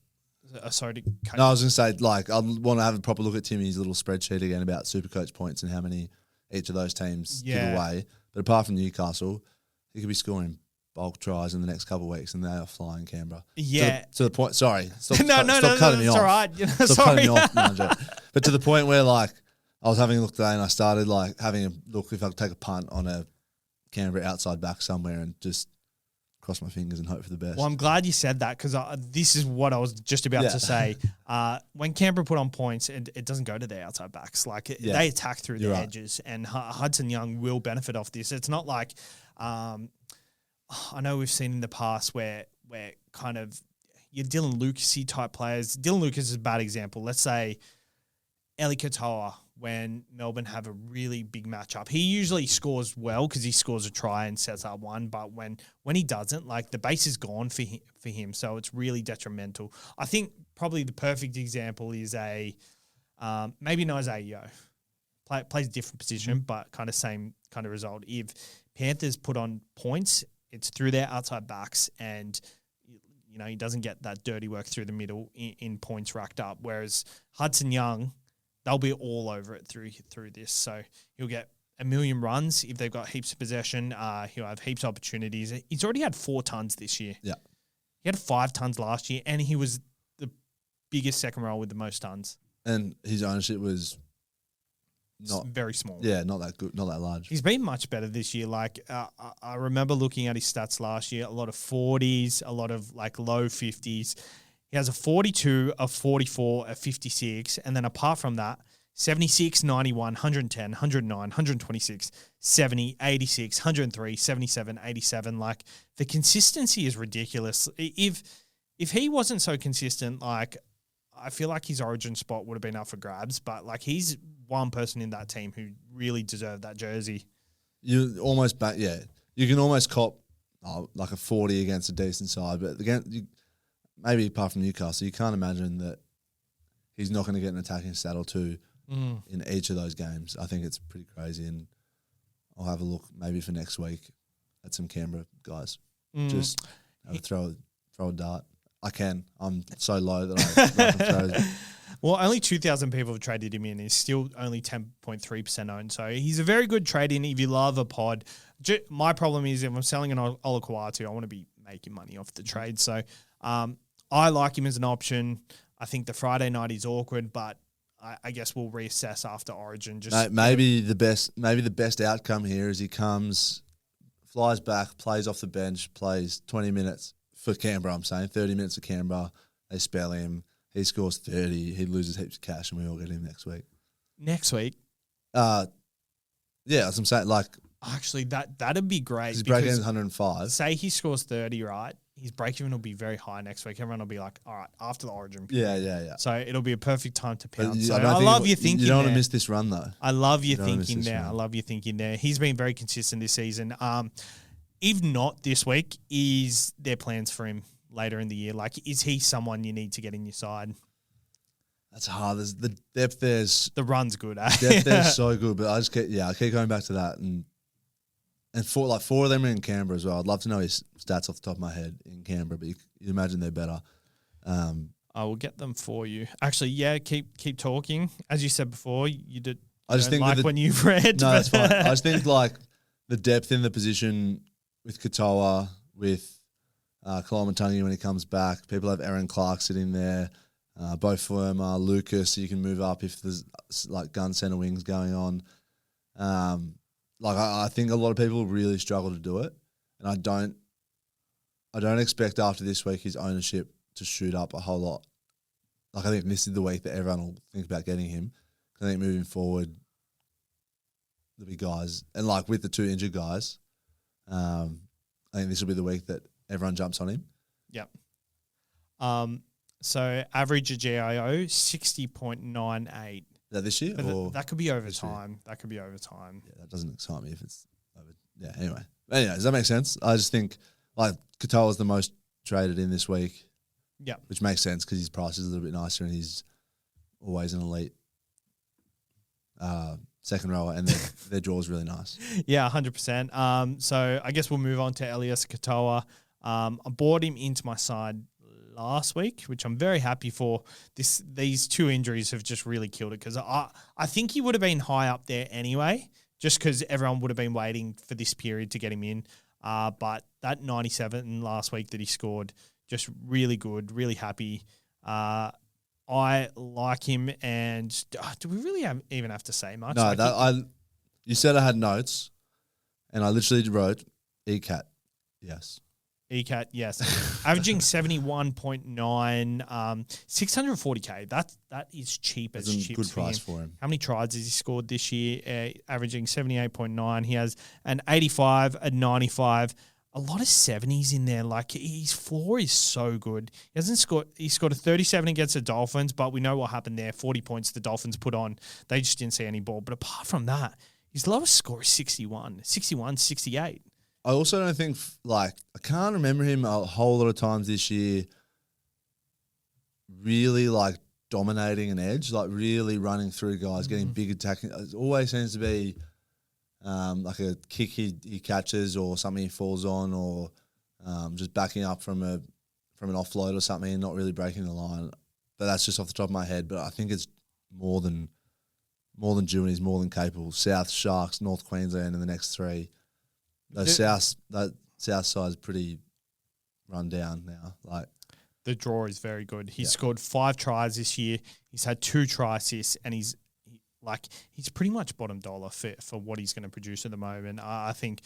Sorry to cut. No, I was going to say, like, I want to have a proper look at Timmy's little spreadsheet again about SuperCoach points and how many each of those teams give away. But apart from Newcastle, he could be scoring bulk tries in the next couple of weeks, and they are flying Canberra. Yeah. To the point. Sorry, stop cutting me off. All right. Stop cutting me off. No, but to the point where, like, I was having a look today, and I started like having a look if I could take a punt on a Canberra outside back somewhere, and just cross my fingers and hope for the best. Well, I'm glad you said that because this is what I was just about to say. When Canberra put on points, it doesn't go to their outside backs. Like they attack through the edges, and Hudson Young will benefit off this. It's not like I know we've seen in the past where kind of your Dylan Lucas-y type players. Dylan Lucas is a bad example. Let's say Eli Katoa, when Melbourne have a really big matchup. He usually scores well because he scores a try and sets up one, but when he doesn't, like the base is gone for him, so it's really detrimental. I think probably the perfect example is maybe not Isaiah Yeo. Plays a different position, but kind of same kind of result. If Panthers put on points, it's through their outside backs, and he doesn't get that dirty work through the middle in points racked up. Whereas Hudson Young, they'll be all over it through this. So he'll get a million runs if they've got heaps of possession. He'll have heaps of opportunities. He's already had 4 tons this year. Yeah. He had 5 tons last year, and he was the biggest second row with the most tons. And his ownership was not very small. Yeah, not that good, not that large. He's been much better this year. Like I remember looking at his stats last year, a lot of 40s, a lot of like low 50s. He has a 42, a 44, a 56, and then apart from that, 76, 91, 110, 109, 126, 70, 86, 103, 77, 87. Like the consistency is ridiculous. If he wasn't so consistent, like I feel like his Origin spot would have been up for grabs, but like he's one person in that team who really deserved that jersey. You almost you can almost cop like a 40 against a decent side, but again, maybe apart from Newcastle, you can't imagine that he's not going to get an attacking stat or two in each of those games. I think it's pretty crazy, and I'll have a look maybe for next week at some Canberra guys. Just have a throw a dart. I can. I'm so low that I can throw. Well, only 2,000 people have traded him in. He's still only 10.3% owned. So he's a very good trade in if you love a pod. My problem is if I'm selling an OLA'S, I want to be making money off the trade. So I like him as an option. I think the Friday night is awkward, but I guess we'll reassess after Origin. Maybe the best outcome here is he comes, flies back, plays off the bench, plays 20 minutes for Canberra, I'm saying, 30 minutes of Canberra. They spell him. He scores 30. He loses heaps of cash, and we all get him next week. Next week? Yeah, as I'm saying, like... Actually, that'd be great. His break-even is 105. Say he scores 30, right? His break-even will be very high next week. Everyone will be like, all right, after the Origin period. Yeah. So it'll be a perfect time to pounce. I love your thinking there. You don't want to miss this run, though. I love your thinking there. He's been very consistent this season. If not this week, is there plans for him later in the year? Like, is he someone you need to get in your side? That's hard. There's the depth there's... The run's good, eh? Depth there's so good, but I keep going back to that. And four of them are in Canberra as well. I'd love to know his stats off the top of my head in Canberra, but you imagine they're better. I will get them for you. Actually, yeah, keep talking. As you said before, you did. I just think like when you've read. No, that's fine. I just think like the depth in the position with Katoa, with Koloa'S when he comes back. People have Aaron Clark sitting there. Bo Firma, Lucas, so you can move up if there's like gun center wings going on. I think a lot of people really struggle to do it, and I don't expect after this week his ownership to shoot up a whole lot. Like I think this is the week that everyone will think about getting him. I think moving forward, there'll be guys, and like with the two injured guys, I think this will be the week that everyone jumps on him. Yep. So average a GIO 60.98. Is that this year? Or that could be over time. That could be over time. Yeah, that doesn't excite me if it's over. Yeah, anyway. Does that make sense? I just think like Katoa's the most traded in this week. Yeah. Which makes sense because his price is a little bit nicer and he's always an elite second rower and their draw is really nice. Yeah, 100%. So I guess we'll move on to Elias Katoa. I bought him into my side last week, which I'm very happy for. These two injuries have just really killed it because I think he would have been high up there anyway, just because everyone would have been waiting for this period to get him in. But that 97 last week that he scored, just really good, really happy. I like him, and do we really even have to say much? No, you said I had notes, and I literally wrote ECAT, yes. ECAT, yes. Averaging 71.9, 640K. That is cheap as chips. Good price for him. How many tries has he scored this year? Averaging 78.9. He has an 85, a 95, a lot of 70s in there. Like his floor is so good. He scored a 37 against the Dolphins, but we know what happened there. 40 points the Dolphins put on. They just didn't see any ball. But apart from that, his lowest score is 61, 68. I also don't think, I can't remember him a whole lot of times this year really, dominating an edge, really running through guys, getting big attacking. It always seems to be a kick he catches or something he falls on or just backing up from an offload or something and not really breaking the line. But that's just off the top of my head. But I think it's more than due and he's more than capable. South, Sharks, North Queensland in the next three. That south side is pretty run down now. The draw is very good. He's scored 5 tries this year. He's had 2 try assists, and he's pretty much bottom dollar for what he's going to produce at the moment. I think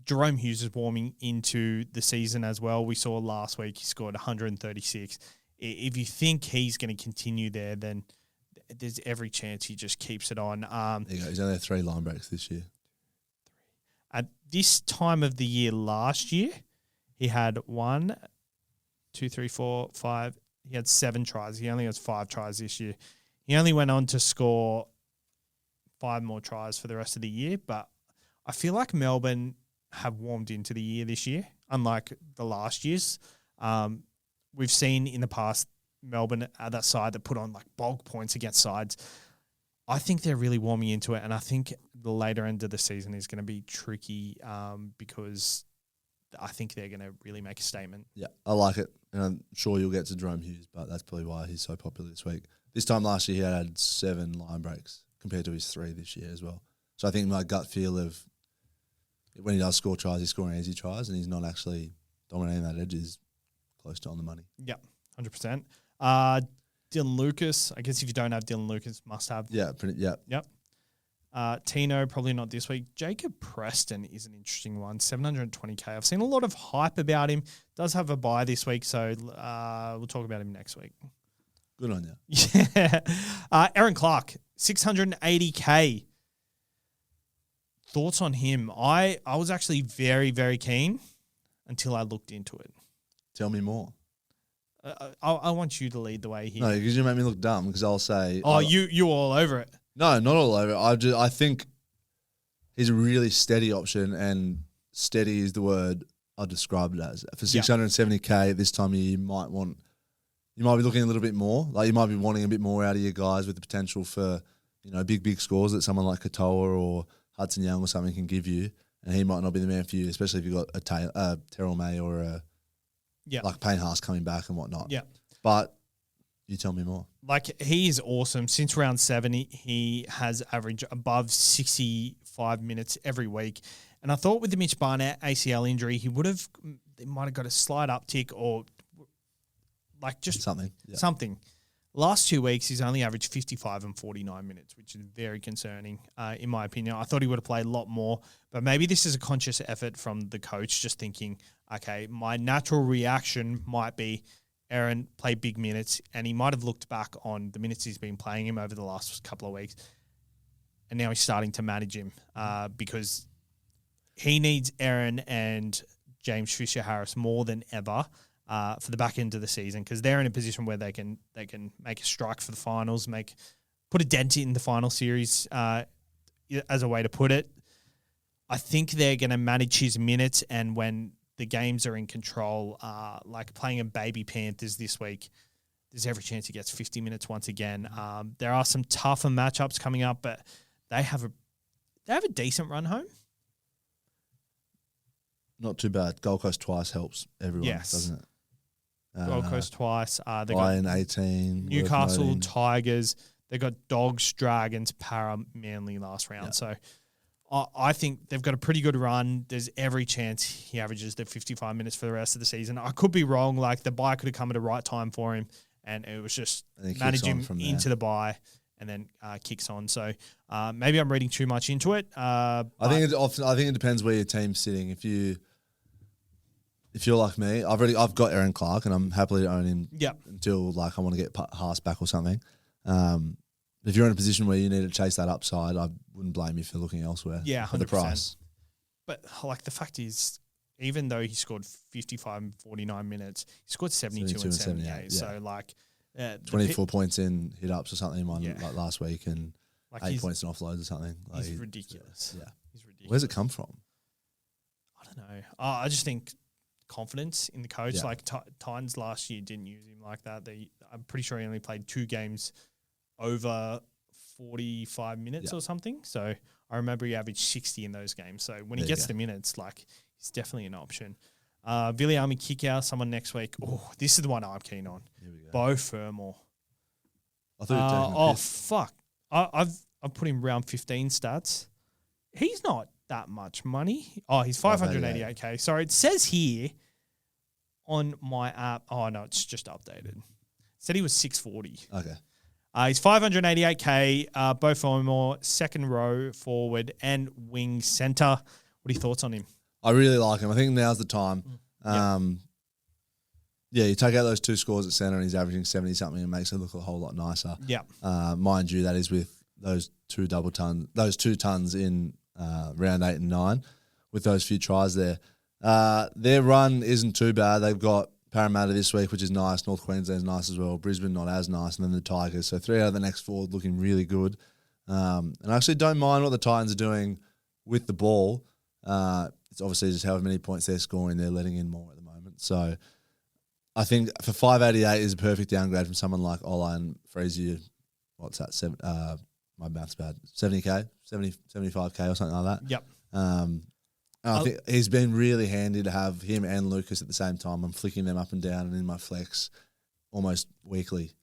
Jerome Hughes is warming into the season as well. We saw last week he scored 136. If you think he's going to continue there, then there's every chance he just keeps it on. There you go. He's only had 3 line breaks this year. At this time of the year last year, he had 1, 2, 3, 4, 5. He had 7 tries. He only has 5 tries this year. He only went on to score 5 more tries for the rest of the year. But I feel like Melbourne have warmed into the year this year, unlike the last years. We've seen in the past Melbourne at that side that put on like bulk points against sides. I think they're really warming into it, and I think the later end of the season is going to be tricky because I think they're going to really make a statement. Yeah, I like it. And I'm sure you'll get to Jerome Hughes, but that's probably why he's so popular this week. This time last year, he had 7 line breaks compared to his 3 this year as well. So I think my gut feel of when he does score tries, he's scoring easy tries, and he's not actually dominating that edge is close to on the money. Yeah, 100%. Dylan Lucas, I guess if you don't have Dylan Lucas, must have. Yeah, Yep. Tino, probably not this week. Jacob Preston is an interesting one, 720K. I've seen a lot of hype about him. Does have a bye this week, so we'll talk about him next week. Good on you. Yeah. Aaron Clark, 680K. Thoughts on him? I was actually very, very keen until I looked into it. Tell me more. I want you to lead the way here. No, because you make me look dumb because I'll say... Oh, you all over it. No, not all over. I think he's a really steady option, and steady is the word I describe it as. For 670K this time of year, you might be looking a little bit more. Like you might be wanting a bit more out of your guys with the potential for, big scores that someone like Katoa or Hudson Young or something can give you, and he might not be the man for you, especially if you've got a Terrell May or a like Payne Haas coming back and whatnot. Yeah. But you tell me more. Like, he is awesome. Since round 7, he has averaged above 65 minutes every week. And I thought with the Mitch Barnett ACL injury, he might have got a slight uptick or like just something. Last 2 weeks, he's only averaged 55 and 49 minutes, which is very concerning, in my opinion. I thought he would have played a lot more, but maybe this is a conscious effort from the coach, just thinking, okay, my natural reaction might be Aaron play big minutes, and he might have looked back on the minutes he's been playing him over the last couple of weeks, and now he's starting to manage him because he needs Aaron and James Fisher-Harris more than ever for the back end of the season, because they're in a position where they can make a strike for the finals, put a dent in the final series, as a way to put it. I think they're going to manage his minutes, and when the games are in control, like playing a Baby Panthers this week, there's every chance he gets 50 minutes once again. There are some tougher matchups coming up, but they have a decent run home. Not too bad. Gold Coast twice helps everyone, doesn't it? Gold Coast twice. They Bayern got 18. Newcastle, Tigers. They got Dogs, Dragons, Para, Manly last round. Yeah. So I think they've got a pretty good run. There's every chance he averages the 55 minutes for the rest of the season. I could be wrong. Like, the bye could have come at the right time for him, and it was just manage him into the bye and then kicks on. So maybe I'm reading too much into it. I think it depends where your team's sitting. If you're like me, I've got Aaron Clark, and I'm happily to own him until I want to get Haas back or something. If you're in a position where you need to chase that upside, I wouldn't blame you for looking elsewhere. Yeah, 100%. For the price. But like, the fact is, even though he scored 55 and 49 minutes, he scored 72 and 78. Yeah. So like 24 points in hit ups or something like last week, and like 8 points in offloads or something. Like, he's ridiculous. Yeah. He's ridiculous. Where's it come from? I don't know. I just think confidence in the coach. Yeah. Like Titans last year didn't use him like that. I'm pretty sure he only played 2 games over 45 minutes or something. So I remember he averaged 60 in those games. So when he gets the minutes, like, he's definitely an option. Viliami Kickout, someone next week. Oh, this is the one I'm keen on. Here we go. Bo Fermor. I thought fuck. I've put him round 15 stats. He's not that much money. Oh, he's 588K. Sorry, it says here on my app. Oh, no, it's just updated. It said he was 640. Okay. He's 588K. Bo Fermor, second row forward and wing centre. What are your thoughts on him? I really like him. I think now's the time. You take out those 2 scores at centre and he's averaging 70-something and makes it look a whole lot nicer. Yeah. Mind you, that is with those 2 tons in round 8 and 9 with those few tries there. Their run isn't too bad. They've got Parramatta this week, which is nice. North Queensland's nice as well. Brisbane not as nice. And then the Tigers. So 3 out of the next 4 looking really good. And I actually don't mind what the Titans are doing with the ball. It's obviously just however many points they're scoring, they're letting in more at the moment. So I think for 588 is a perfect downgrade from someone like Ola and Frazier. What's that? My math's bad. 70K, 75K or something like that. Yep. I think he's been really handy to have him and Lucas at the same time. I'm flicking them up and down and in my flex almost weekly.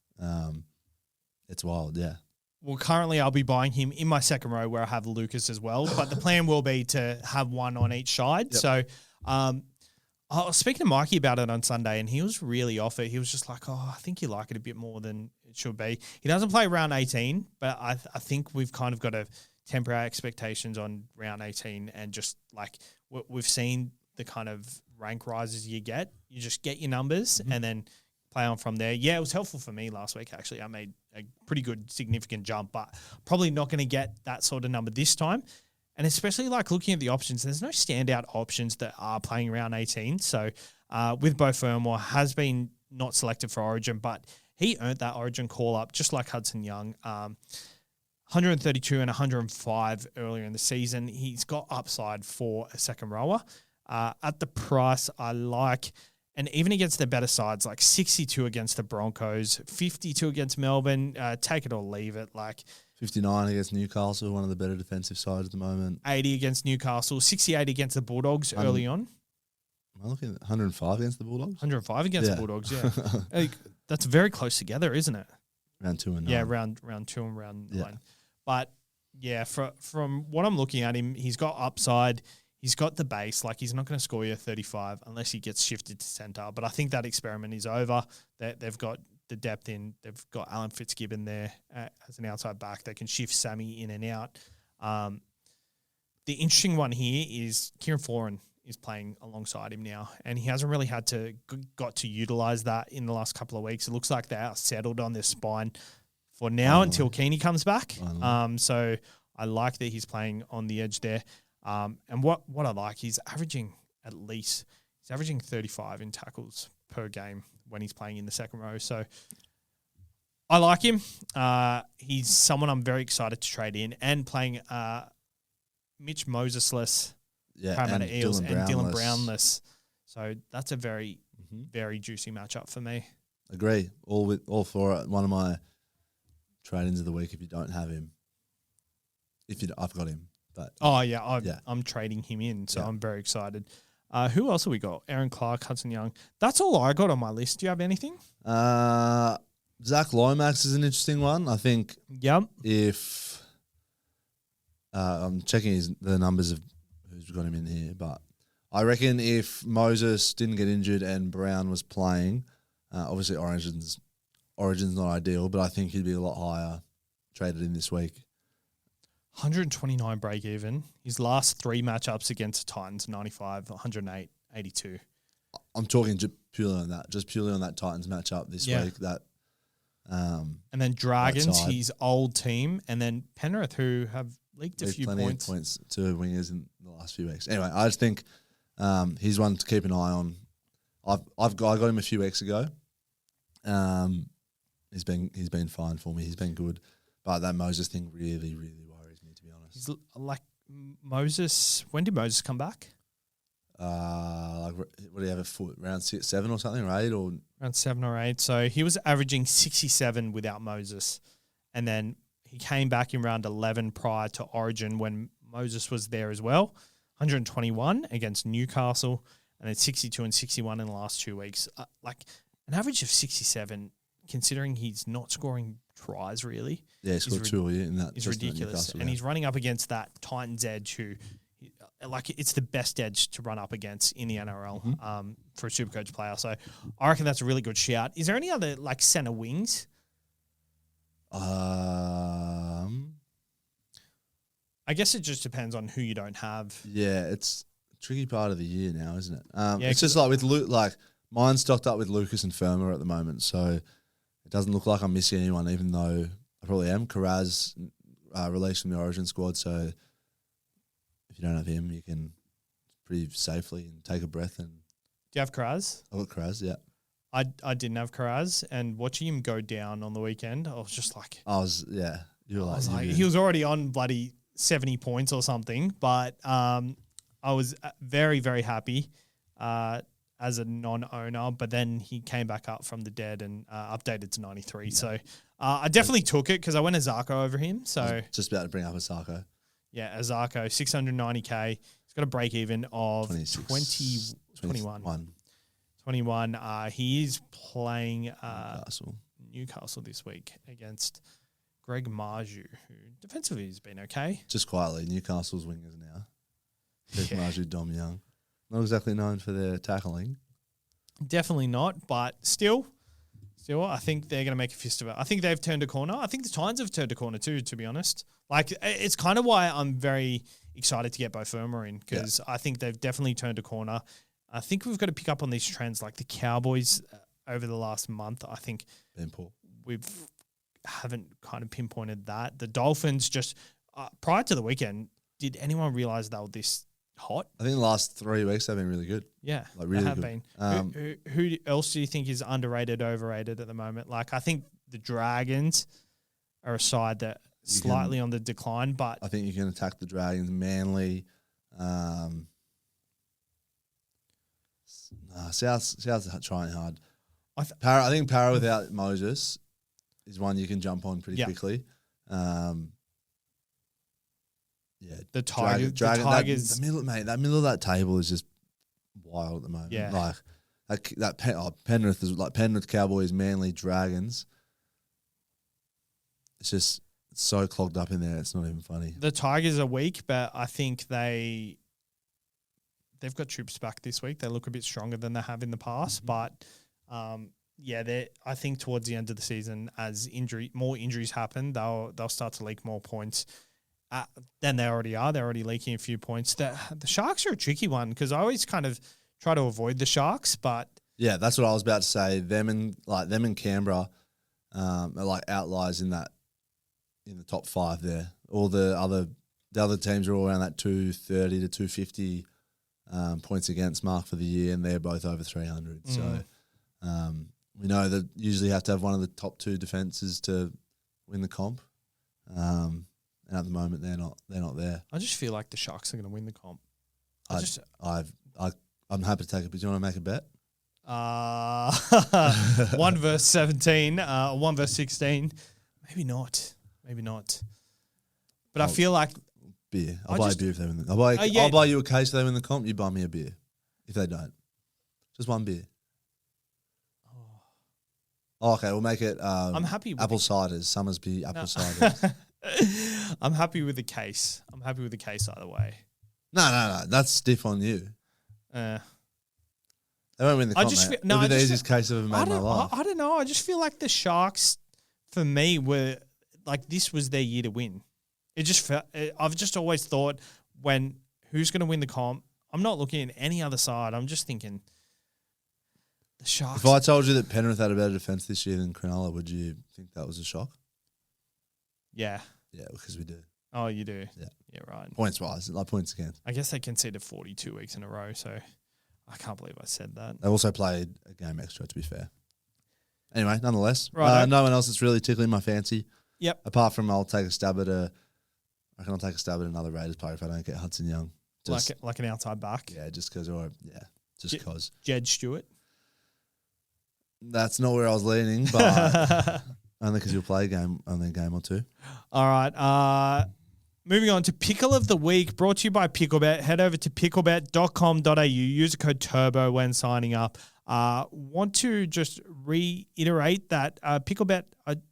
It's wild, yeah. Well, currently I'll be buying him in my second row where I have Lucas as well, but the plan will be to have one on each side. Yep. So I was speaking to Mikey about it on Sunday, and he was really off it. He was just like, I think you like it a bit more than it should be. He doesn't play round 18, but I think we've kind of got to temper our expectations on round 18 and just like we've seen the kind of rank rises you get. You just get your numbers and then play on from there. Yeah, it was helpful for me last week, actually. I made a pretty good, significant jump, but probably not going to get that sort of number this time. And especially like looking at the options, there's no standout options that are playing around 18. So with Beau Fermor has been not selected for Origin, but he earned that Origin call-up just like Hudson Young. 132 and 105 earlier in the season. He's got upside for a second rower. At the price I like, and even against the better sides, like 62 against the Broncos, 52 against Melbourne, take it or leave it. Like 59 against Newcastle, one of the better defensive sides at the moment. 80 against Newcastle, 68 against the Bulldogs early on. Am I looking at 105 against the Bulldogs? 105 against the Bulldogs, yeah. That's very close together, isn't it? Round 2 and 9. Yeah, round 2 and round 9. But yeah, from what I'm looking at him, he's got upside. He's got the base. Like, he's not going to score you 35 unless he gets shifted to centre. But I think that experiment is over. They've got the depth in. They've got Alan Fitzgibbon there as an outside back. They can shift Sammy in and out. The interesting one here is Kieran Foran is playing alongside him now, and he hasn't really got to utilise that in the last couple of weeks. It looks like they are settled on their spine for now until Keeney comes back. So I like that he's playing on the edge there. And what I like, he's averaging 35 in tackles per game when he's playing in the second row. So I like him. He's someone I'm very excited to trade in, and playing Mitch Mosesless, Parramatta Eels, and Dylan Brownless. So that's a very, very juicy matchup for me. Agree. All for it. One of my trade-ins of the week if you don't have him. I've got him. But I'm trading him in, so I'm very excited. Who else have we got? Aaron Clark, Hudson Young. That's all I got on my list. Do you have anything? Zach Lomax is an interesting one. I think if I'm checking the numbers of who's got him in here, but I reckon if Moses didn't get injured and Brown was playing, obviously Origin's not ideal, but I think he'd be a lot higher traded in this week. 129 break even. His last 3 matchups against the Titans, 95, 108, 82. I'm talking purely on that Titans matchup this week. That and then Dragons, his old team, and then Penrith, who have leaked a few points. Of points to wingers in the last few weeks. Anyway, I just think he's one to keep an eye on. I got him a few weeks ago. He's been fine for me. He's been good, but that Moses thing really, really worries me, to be honest. He's like Moses. When did Moses come back? What do you have a foot? Round 6, 7 or something, or 8 or around 7 or 8. So he was averaging 67 without Moses, and then he came back in round 11 prior to Origin when Moses was there as well. 121 against Newcastle, and then 62 and 61 in the last 2 weeks. Like an average of 67, considering he's not scoring tries really. Yeah, he scored 2 in that. Is ridiculous, and he's running up against that Titans edge who. Like, it's the best edge to run up against in the NRL for a Supercoach player. So I reckon that's a really good shout. Is there any other, like, centre wings? I guess it just depends on who you don't have. Yeah, it's a tricky part of the year now, isn't it? It's just like with mine's stocked up with Lucas and Firma at the moment, so it doesn't look like I'm missing anyone, even though I probably am. Karaz released from the Origin squad, so if you don't have him, you can pretty safely and take a breath. And do you have Karaz? I've got Karaz, yeah. I didn't have Karaz, and watching him go down on the weekend, I was just like... You were like... he was already on bloody 70 points or something, but I was very, very happy. as a non-owner, but then he came back up from the dead and updated to 93. Yeah. So I definitely took it because I went Azarko over him. So just about to bring up Azarko. Yeah, Azarko, 690K. He's got a break even of 21. 21. He is playing Newcastle this week against Greg Marju, who defensively has been okay. Just quietly, Newcastle's wingers now. Greg Marju, Dom Young. Not exactly known for their tackling. Definitely not, but still, I think they're going to make a fist of it. I think they've turned a corner. I think the Titans have turned a corner too, to be honest. Like, it's kind of why I'm very excited to get Bo Firma in, because I think they've definitely turned a corner. I think we've got to pick up on these trends, like the Cowboys over the last month. I think we haven't kind of pinpointed that. The Dolphins just prior to the weekend, did anyone realize they were this hot? I think the last 3 weeks they've been really good. Yeah, like really they have good. Been. Who else do you think is underrated, overrated at the moment? Like, I think the Dragons are a side that slightly on the decline, but I think you can attack the Dragons. Manly, South's trying hard. I think Para without Moses is one you can jump on pretty quickly. The Tigers. The middle, mate. That middle of that table is just wild at the moment. Yeah, Penrith is like Penrith, Cowboys, Manly, Dragons. It's just so clogged up in there. It's not even funny. The Tigers are weak, but I think they've got troops back this week. They look a bit stronger than they have in the past, but I think towards the end of the season, as more injuries happen, they'll start to leak more points. Than they already are. They're already leaking a few points. The Sharks are a tricky one because I always kind of try to avoid the Sharks, but yeah, that's what I was about to say. Them and Canberra are like outliers in the top 5 there. All the other teams are all around that 230 to 250 points against mark for the year, and they're both over 300. So we know that usually have to have one of the top 2 defenses to win the comp. And at the moment, they're not there. I just feel like the Sharks are going to win the comp. I'm happy to take it, but do you want to make a bet? 1 verse 17, 1 verse 16. Maybe not. But I feel like beer. I'll buy a beer if they win the comp. I'll buy you a case if they win the comp. You buy me a beer if they don't. Just one beer. Oh, okay, we'll make it. I'm happy with apple ciders. Summersby apple ciders. I'm happy with the case. Either way. No. That's stiff on you. They won't win the comp, mate. It'll be the easiest case I've ever made in my life. I don't know. I just feel like the Sharks, for me, were like this was their year to win. It just felt, I've just always thought who's going to win the comp, I'm not looking at any other side. I'm just thinking the Sharks. If I told you that Penrith had a better defence this year than Cronulla, would you think that was a shock? Yeah. Yeah, because we do. Oh, you do? Yeah. Yeah, right. Points-wise, like points against. I guess they conceded 42 weeks in a row, so I can't believe I said that. They also played a game extra, to be fair. Anyway, nonetheless, right. No one else that's really tickling my fancy. Yep. Apart from I'll take a stab at another Raiders player if I don't get Hudson Young. Like an outside back? Yeah, just because. Jed Stewart? That's not where I was leaning, but only because you'll play only a game or two. All right. Moving on to Pickle of the Week, brought to you by PickleBet. Head over to picklebet.com.au. Use the code TURBO when signing up. Want to just reiterate that PickleBet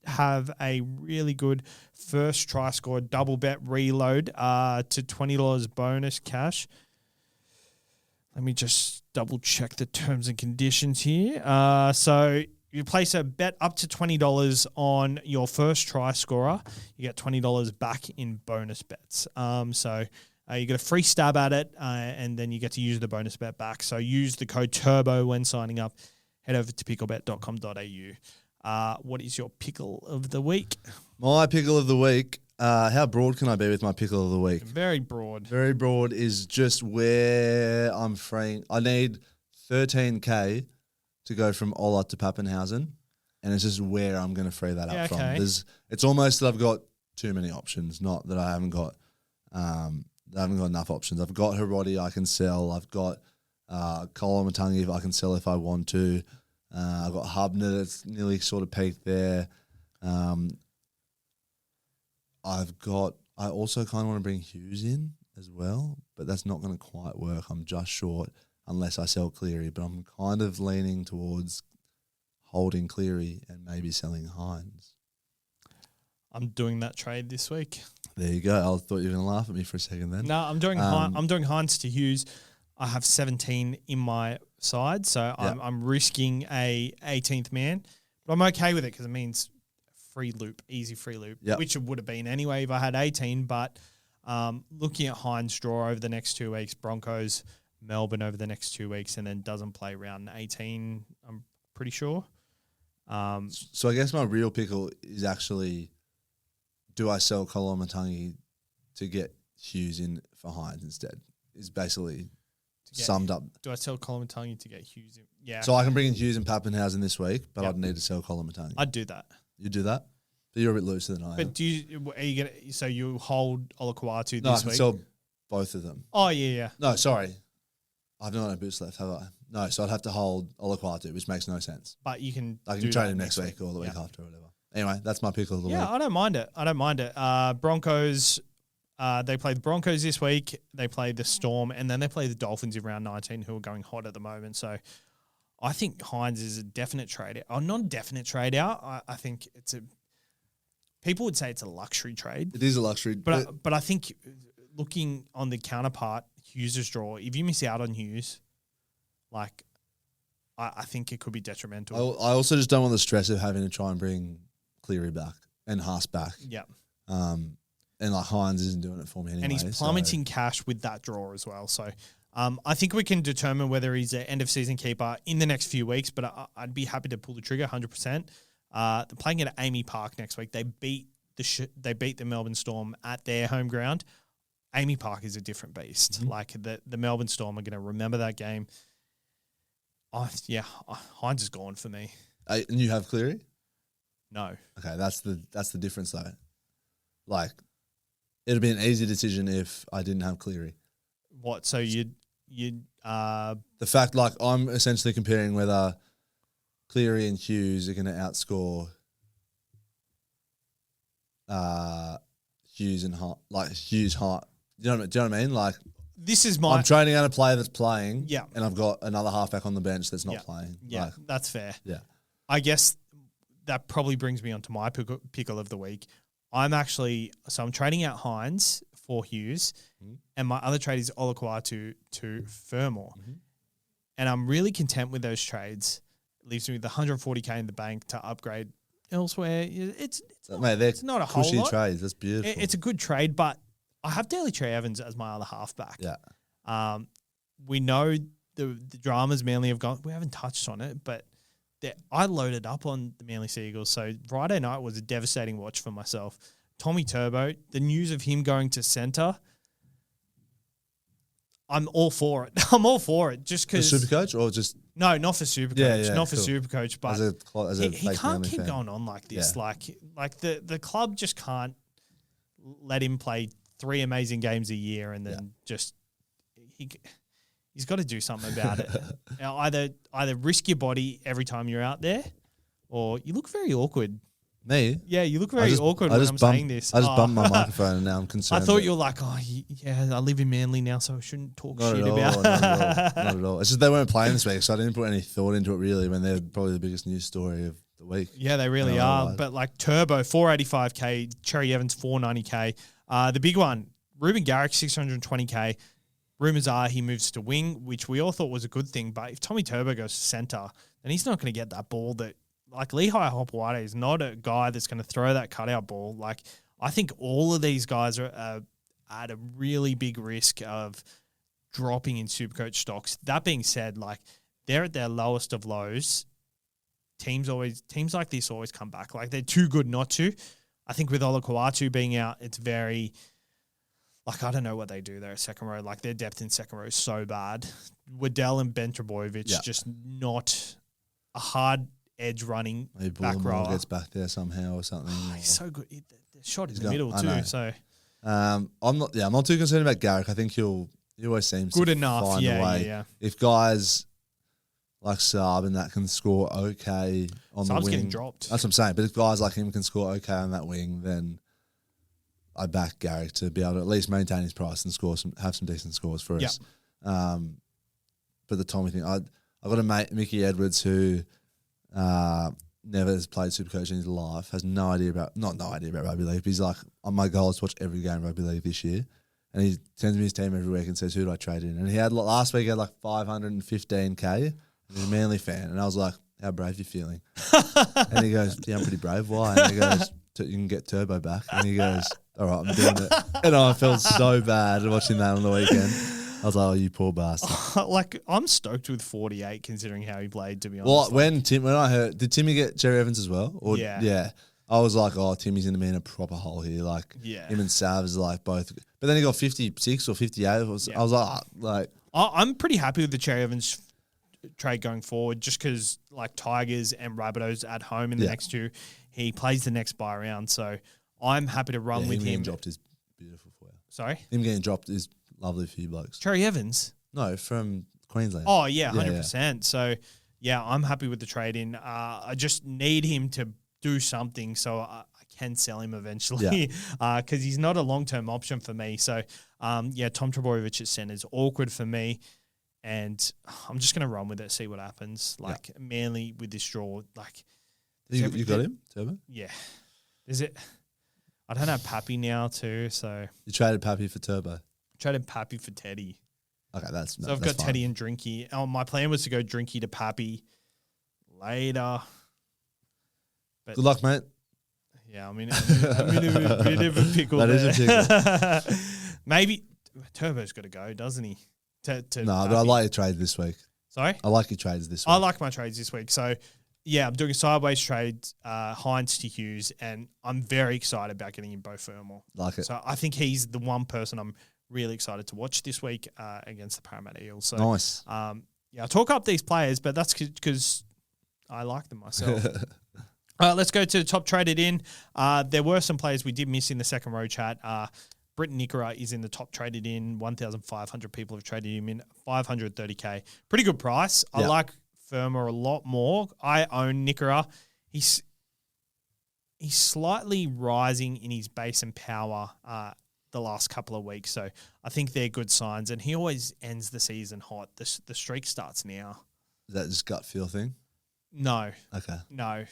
have a really good first try score double bet reload to $20 bonus cash. Let me just double check the terms and conditions here. So you place a bet up to $20 on your first try scorer, you get $20 back in bonus bets. So you get a free stab at it, and then you get to use the bonus bet back. So use the code TURBO when signing up. Head over to picklebet.com.au. What is your pickle of the week? My pickle of the week. How broad can I be with my pickle of the week? Very broad. Very broad is just where I'm freeing. I need 13K to go from Ola to Pappenhausen, and it's just where I'm going to free that up from. It's almost that I've got too many options, not that I haven't got enough options. I've got Hiroti I can sell. I've got Koloamatangi if I can sell if I want to. I've got Hubner that's nearly sort of peaked there. I also kind of want to bring Hughes in as well, but that's not going to quite work. I'm just short unless I sell Cleary, but I'm kind of leaning towards holding Cleary and maybe selling Hines. I'm doing that trade this week. There you go. I thought you were going to laugh at me for a second then. No, I'm doing Hines to Hughes. I have 17 in my side, so I'm risking a 18th man, but I'm okay with it because it means easy free loop, which it would have been anyway if I had 18. But looking at Hines' draw over the next 2 weeks, Broncos, Melbourne over the next 2 weeks, and then doesn't play round 18, I'm pretty sure. So I guess my real pickle is actually, do I sell Koloamatangi to get Hughes in for Hines instead? Is basically summed up. Do I sell Koloamatangi to get Hughes in? Yeah. So I can bring in Hughes and Pappenhausen this week, but I'd need to sell Koloamatangi. I'd do that. You do that? But you're a bit looser than I am. But are you gonna? So you hold Olakuatu No, I this can week? sell both of them. Oh yeah. No, sorry. I've not no boots left, have I? No, so I'd have to hold Olakuatu, which makes no sense. But you can. I can trade him next week or the week after or whatever. Anyway, that's my pickle of the week. Yeah, I don't mind it. Broncos. They played the Broncos this week. They played the Storm, and then they played the Dolphins in round 19, who are going hot at the moment. So I think Hines is a definite trade out. Or not a definite trade out. I think it's a. People would say it's a luxury trade. It is a luxury. But I think looking on the counterpart, Hughes' draw, if you miss out on Hughes, like, I think it could be detrimental. I also just don't want the stress of having to try and bring Cleary back and Haas back. Yeah. And like Hines isn't doing it for me anyway. And he's plummeting cash with that draw as well. So I think we can determine whether he's an end-of-season keeper in the next few weeks, but I'd be happy to pull the trigger 100%. They're playing at Amy Park next week. They beat the Melbourne Storm at their home ground. Amy Park is a different beast. Mm-hmm. Like the Melbourne Storm are going to remember that game. Hines is gone for me. And you have Cleary? No. Okay, that's the difference though. Like, it'd be an easy decision if I didn't have Cleary. What? So you'd the fact, like, I'm essentially comparing whether Cleary and Hughes are going to outscore Hughes and Hart, like Hughes Hart. Do you know what I mean? Like, I'm trading out a player that's playing, and I've got another halfback on the bench that's not playing. Yeah, like, that's fair. Yeah, I guess that probably brings me on to my pickle of the week. I'm trading out Hines for Hughes, and my other trade is Olakuatu to Fermor. Mm-hmm. And I'm really content with those trades. It leaves me with $140K in the bank to upgrade elsewhere. It's not a whole lot. Cushy trades. That's beautiful. It's a good trade, but I have Daly Trey Evans as my other halfback. Yeah. We know the dramas Manly have gone. We haven't touched on it, but I loaded up on the Manly Seagulls. So Friday night was a devastating watch for myself. Tommy Turbo, the news of him going to centre, I'm all for it. I'm all for it. Just because SuperCoach or just no, not for SuperCoach, not for SuperCoach, but he can't keep going on like this. Yeah. Like the club just can't let him play 3 amazing games a year and then just he's got to do something about it. Now, either risk your body every time you're out there, or you look very awkward. Me? Yeah, you look very awkward when I'm saying this. I just bumped my microphone and now I'm concerned. I thought you were like, I live in Manly now, so I shouldn't talk shit about it. Not at all. It's just they weren't playing this week, so I didn't put any thought into it really when they're probably the biggest news story of the week. Yeah, they really are. But like Turbo, 485K, Cherry Evans, 490K. The big one, Ruben Garrick, 620K. Rumours are he moves to wing, which we all thought was a good thing. But if Tommy Turbo goes to centre, then he's not going to get that ball that, like, Lehigh Hopewade is not a guy that's going to throw that cutout ball. Like, I think all of these guys are at a really big risk of dropping in SuperCoach stocks. That being said, like, they're at their lowest of lows. Teams like this always come back. Like, they're too good not to. I think with Olakuatu being out, it's very... Like, I don't know what they do there at second row. Like, their depth in second row is so bad. Waddell and Ben Trebojevic, just not a hard edge running back rower. Gets back there somehow or something. He's so good. The shot is in the middle too. So I'm not too concerned about Garrick. I think he'll he always seems good to enough. find a way. Yeah. If guys like Saab and that can score okay on the wing. Saab's getting dropped. That's what I'm saying. But if guys like him can score okay on that wing, then I back Garrick to be able to at least maintain his price and have some decent scores for us. But the Tommy thing, I got a mate, Mickey Edwards, who never has played Supercoach in his life, has no idea about rugby league. But he's like, my goal is to watch every game of rugby league this year. And he sends me his team every week and says, who do I trade in? And he had last week, he had like 515K. He's a Manly fan. And I was like, how brave you feeling? And he goes, yeah, I'm pretty brave. Why? And he goes, you can get Turbo back. And he goes, all right, I'm doing it. And I felt so bad watching that on the weekend. I was like, oh, you poor bastard. Like, I'm stoked with 48 considering how he played, to be Well, honest. when I heard, did Timmy get Jerry Evans as well? Or, yeah. I was like, oh, Timmy's going to be in a proper hole here. Like, him and Sav is like both. But then he got 56 or 58. I was like, I'm pretty happy with the Cherry Evans trade going forward just because, like, Tigers and Rabbitohs at home in the next two, he plays the next bye round. So I'm happy to run with him. Getting dropped is beautiful for you. Sorry? Him getting dropped is lovely for you blokes. Cherry Evans? No, from Queensland. Oh, yeah, 100%. So, yeah, I'm happy with the trade in. I just need him to do something so I can sell him eventually because he's not a long-term option for me. So, Tom Trebojevic at centre is awkward for me. And I'm just going to run with it, see what happens. Like, Manly with this draw, like... You got him, Turbo? Yeah. Is it... I don't have Pappy now too, so... You traded Pappy for Turbo? Traded Pappy for Teddy. Okay, So I've got Teddy and Drinky. Oh, my plan was to go Drinky to Pappy later. But good luck, mate. Yeah, I'm in a bit of a pickle. That is a pickle. Maybe Turbo's got to go, doesn't he? But I like your trade this week. Sorry? I like your trades this week. I like my trades this week. So, yeah, I'm doing a sideways trade, Hines to Hughes, and I'm very excited about getting him both Fermor. Like it. So I think he's the one person I'm really excited to watch this week against the Parramatta Eels. So, nice. I talk up these players, but that's because I like them myself. Let's go to the top traded in. There were some players we did miss in the second row chat. Britton Nickera is in the top traded in. 1,500 people have traded him in. 530K. Pretty good price. I like Fermor a lot more. I own Nickera. He's slightly rising in his base and power the last couple of weeks. So I think they're good signs. And he always ends the season hot. The streak starts now. Is that just gut feel thing? No. Okay. No.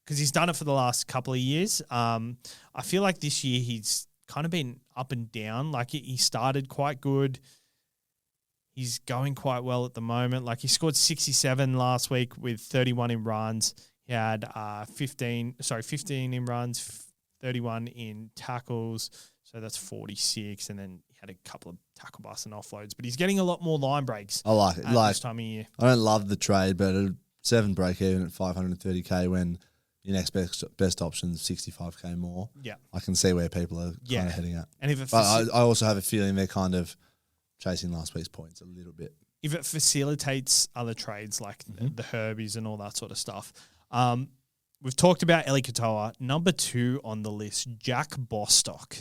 Because he's done it for the last couple of years. I feel like this year he's kind of been up and down. Like he started quite good. He's going quite well at the moment. Like he scored 67 last week with 31 in runs. He had 15 in runs, 31 in tackles. So that's 46. And then he had a couple of tackle busts and offloads. But he's getting a lot more line breaks. I like it. Like this time of year. I don't love the trade, but a 7 break even at 530K when your next best option is 65K more. Yeah. I can see where people are kind of heading at. And if I also have a feeling they're kind of chasing last week's points a little bit. If it facilitates other trades like the Herbies and all that sort of stuff. We've talked about Eli Katoa. Number 2 on the list, Jack Bostock.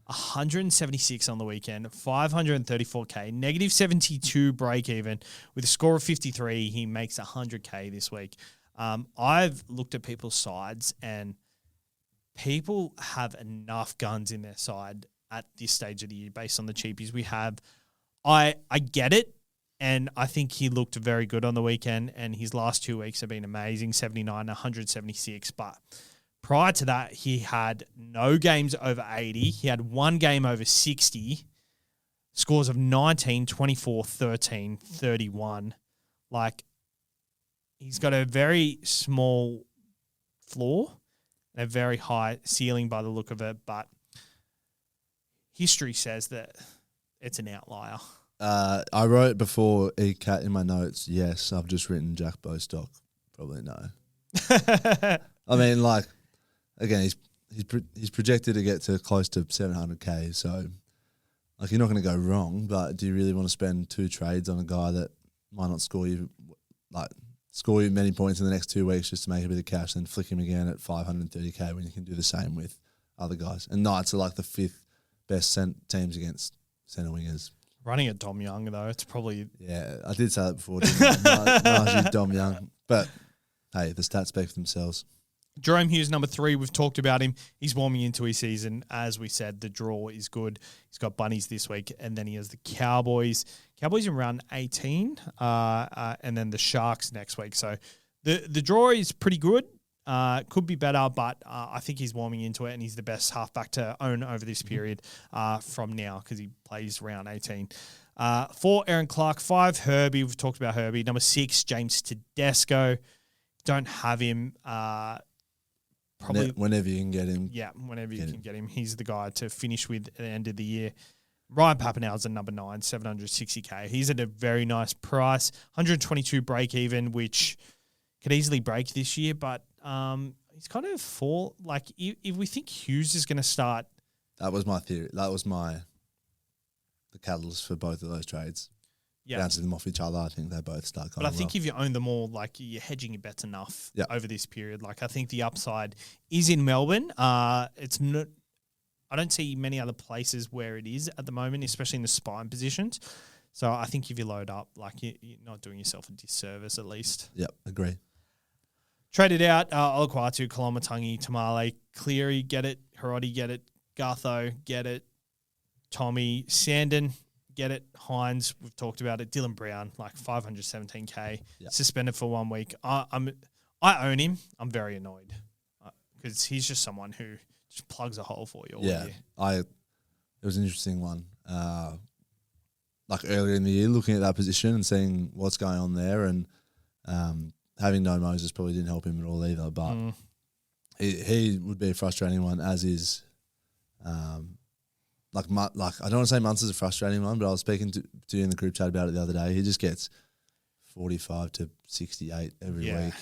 176 on the weekend, 534K, negative 72 break even. With a score of 53, he makes 100K this week. I've looked at people's sides and people have enough guns in their side at this stage of the year based on the cheapies we have. I get it, and I think he looked very good on the weekend, and his last 2 weeks have been amazing, 79, 176. But prior to that, he had no games over 80. He had 1 game over 60, scores of 19, 24, 13, 31. Like, he's got a very small floor and a very high ceiling by the look of it, but history says that it's an outlier. I wrote before ECAT in my notes, yes, I've just written Jack Bostock. Probably no. I mean, like, again, he's projected to get to close to 700K, so like you're not going to go wrong, but do you really want to spend 2 trades on a guy that might not score you many points in the next 2 weeks just to make a bit of cash, then flick him again at 530K when you can do the same with other guys? And Knights are like the 5th best teams against centre wingers. Running at Dom Young, though, it's probably... Yeah, I did say that before, didn't I? Najee, Dom Young. But, hey, the stats speak for themselves. Jerome Hughes, number 3, we've talked about him. He's warming into his season. As we said, the draw is good. He's got Bunnies this week, and then he has the Cowboys. Cowboys in round 18, and then the Sharks next week. So the draw is pretty good. Could be better, but I think he's warming into it, and he's the best halfback to own over this period from now because he plays round 18. 4, Aaron Clark. 5, Herbie. We've talked about Herbie. Number 6, James Tedesco. Don't have him. Probably whenever you can get him. Yeah, whenever you can get him. He's the guy to finish with at the end of the year. Ryan Pappenhau's at number 9, 760K. He's at a very nice price. 122 break even, which could easily break this year, but he's kind of fall. Like, if we think Hughes is going to start. That was my theory. That was the catalyst for both of those trades. Yeah. Bouncing them off each other, I think they both start But I think if you own them all, like, you're hedging your bets enough over this period. Like, I think the upside is in Melbourne. It's not. I don't see many other places where it is at the moment, especially in the spine positions. So I think if you load up, like, you're not doing yourself a disservice at least. Yep, agree. Traded out Olaquatu, Koloamatangi, Tamale, Cleary, get it. Hiroti, get it. Gartho, get it. Tommy, Sandon, get it. Hines, we've talked about it. Dylan Brown, like 517K, suspended for 1 week. I own him. I'm very annoyed because he's just someone who just plugs a hole for you all year. It was an interesting one. Like earlier in the year, looking at that position and seeing what's going on there, and having no Moses probably didn't help him at all either. But he would be a frustrating one, as is. Like I don't want to say Munster's a frustrating one, but I was speaking to you in the group chat about it the other day. He just gets 45 to 68 every week. And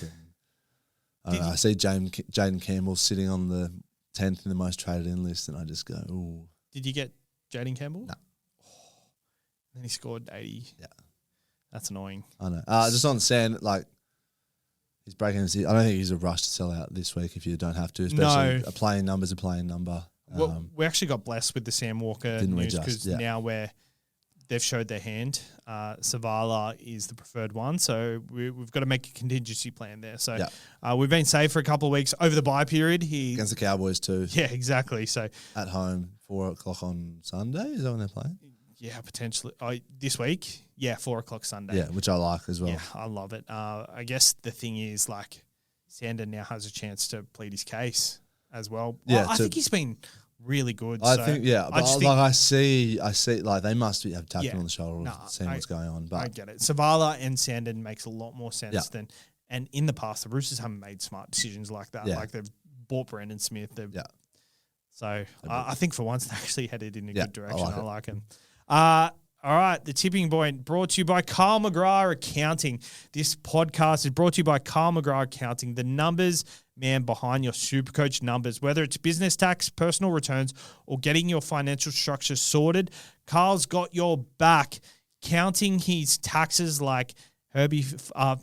I don't know. I see Jaden Campbell sitting on the 10th in the most traded in list, and I just go, ooh. Did you get Jaden Campbell? No. Then he scored 80. Yeah. That's annoying. I know. Just on Sand, like, he's breaking his. I don't think he's a rush to sell out this week if you don't have to, especially a playing number's a playing number. We actually got blessed with the Sam Walker news because now they've showed their hand. Savala is the preferred one, so we've got to make a contingency plan there. So we've been safe for a couple of weeks over the bye period. Against the Cowboys too. Yeah, exactly. So at home, 4:00 on Sunday. Is that when they're playing? Yeah, potentially. This week, 4:00 Sunday. Yeah, which I like as well. Yeah, I love it. I guess the thing is, like, Sander now has a chance to plead his case as well. Yeah, I think he's been really good. I think, but I see, like, they must have tapped him on the shoulder, seeing what's going on. But I get it. Savala and Sandon makes a lot more sense than, and in the past, the Roosters haven't made smart decisions like that. Like, they've bought Brandon Smith. So I think for once they actually headed in a good direction. I like him. All right, the tipping point brought to you by Kyle McGrath Accounting. This podcast is brought to you by Kyle McGrath Accounting, the numbers man behind your SuperCoach numbers. Whether it's business tax, personal returns, or getting your financial structure sorted, Kyle's got your back. Counting his taxes like Herbie, fuck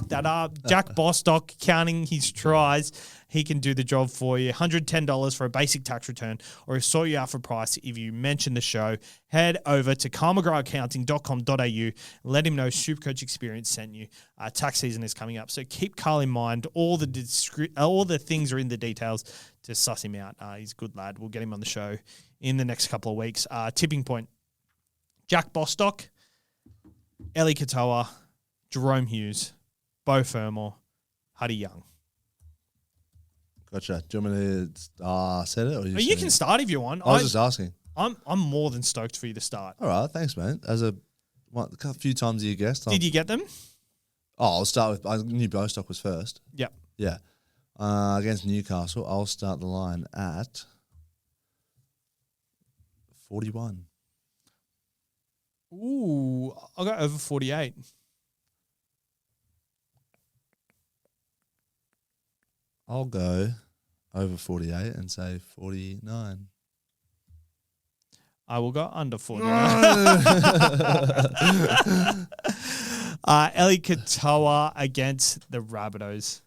that up. Jack Bostock counting his tries. He can do the job for you. $110 for a basic tax return, or he'll sort you out for a price if you mention the show. Head over to carlmcgrathaccounting.com.au. Let him know SuperCoach Experience sent you. Tax season is coming up, so keep Carl in mind. All the things are in the details to suss him out. He's a good lad. We'll get him on the show in the next couple of weeks. Tipping point, Jack Bostock, Eli Katoa, Jerome Hughes, Beau Fermor, Huddy Young. Gotcha. Do you want me to set it? Or you can start if you want. I was just asking. I'm more than stoked for you to start. All right, thanks, mate. As a few times you guessed. Did you get them? I'll start with. I knew Bostock was first. Yep. Yeah. Against Newcastle, I'll start the line at 41. Ooh, I'll go over 48. I'll go over 48 and say 49. I will go under 49. Eli Katoa against the Rabbitohs.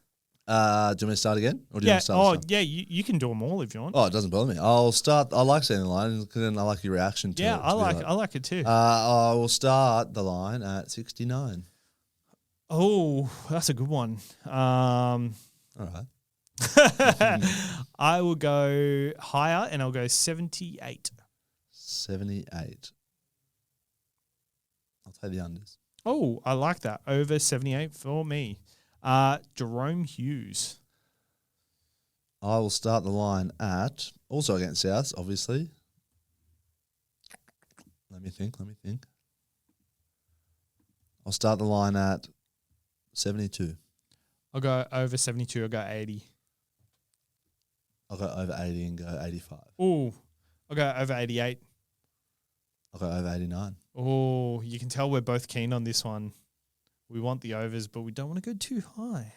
Do you want me to start again? Or do you want to Yeah. start Oh, yeah. You can do them all if you want. Oh, it doesn't bother me. I'll start. I like saying the line because then I like your reaction to it. Yeah, I like it too. I will start the line at 69. Oh, that's a good one. All right. I will go higher and I'll go 78. 78. I'll take the unders. Oh, I like that. Over 78 for me. Jerome Hughes. I will start the line at, also against Souths, obviously. Let me think. I'll start the line at 72. I'll go over 72. I'll go 80. I'll go over 80 and go 85. Oh, I'll go over 88. I'll go over 89. Oh, you can tell we're both keen on this one. We want the overs, but we don't want to go too high.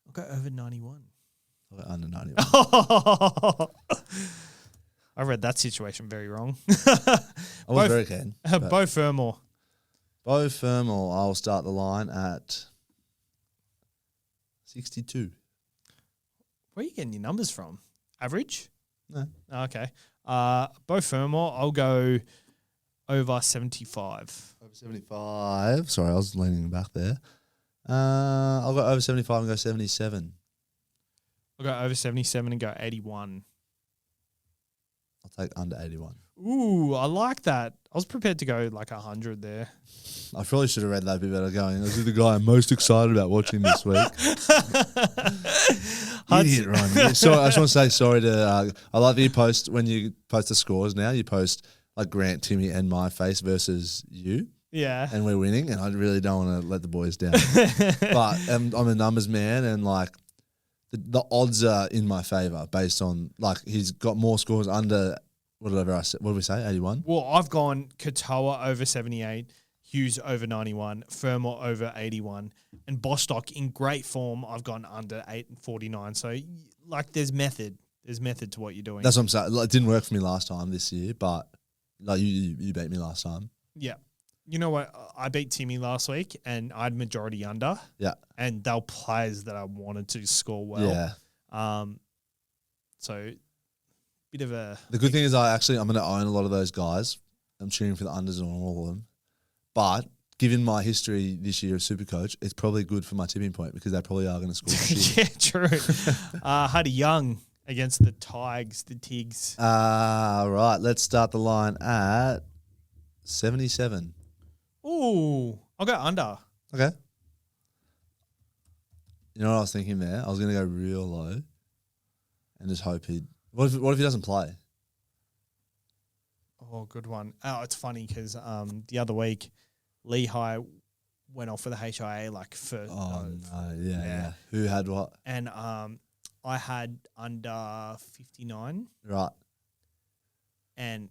I'll go over 91. I'll go under 91. I read that situation very wrong. I was very keen. Bo Fermor. Bo Fermor, I'll start the line at 62. Where are you getting your numbers from? Average? No. Okay. Bo Fermor, I'll go over 75. Over 75. Sorry, I was leaning back there. I'll go over 75 and go 77. I'll go over 77 and go 81. I'll take under 81. Ooh, I like that. I was prepared to go like 100 there. I probably should have read that a bit better going. This is the guy I'm most excited about watching this week. Idiot, Ryan. Sorry, I just want to say sorry to... I like that you post, when you post the scores now, you post like Grant, Timmy and my face versus you. Yeah. And we're winning, and I really don't want to let the boys down. But I'm a numbers man, and like the odds are in my favour based on like he's got more scores under... Whatever I said. What did we say? 81? Well, I've gone Katoa over 78, Hughes over 91, Fermor over 81, and Bostock in great form. I've gone under 8 and 49. So, like, there's method. There's method to what you're doing. That's what I'm saying. Like, it didn't work for me last time this year, but like you beat me last time. Yeah. You know what? I beat Timmy last week, and I had majority under. Yeah. And they were players that I wanted to score well. Yeah. So... bit of a... The good thing is I'm going to own a lot of those guys. I'm cheering for the unders on all of them. But given my history this year of SuperCoach, it's probably good for my tipping point because they probably are going to score shit. Yeah, true. Huddy Young against the Tigs. Right, let's start the line at 77. Ooh, I'll go under. Okay. You know what I was thinking there? I was going to go real low and just hope he'd... What if he doesn't play? Oh, good one. Oh, it's funny because the other week, Lehigh went off for the HIA like first. Oh, no. Yeah. Who had what? And I had under 59. Right. And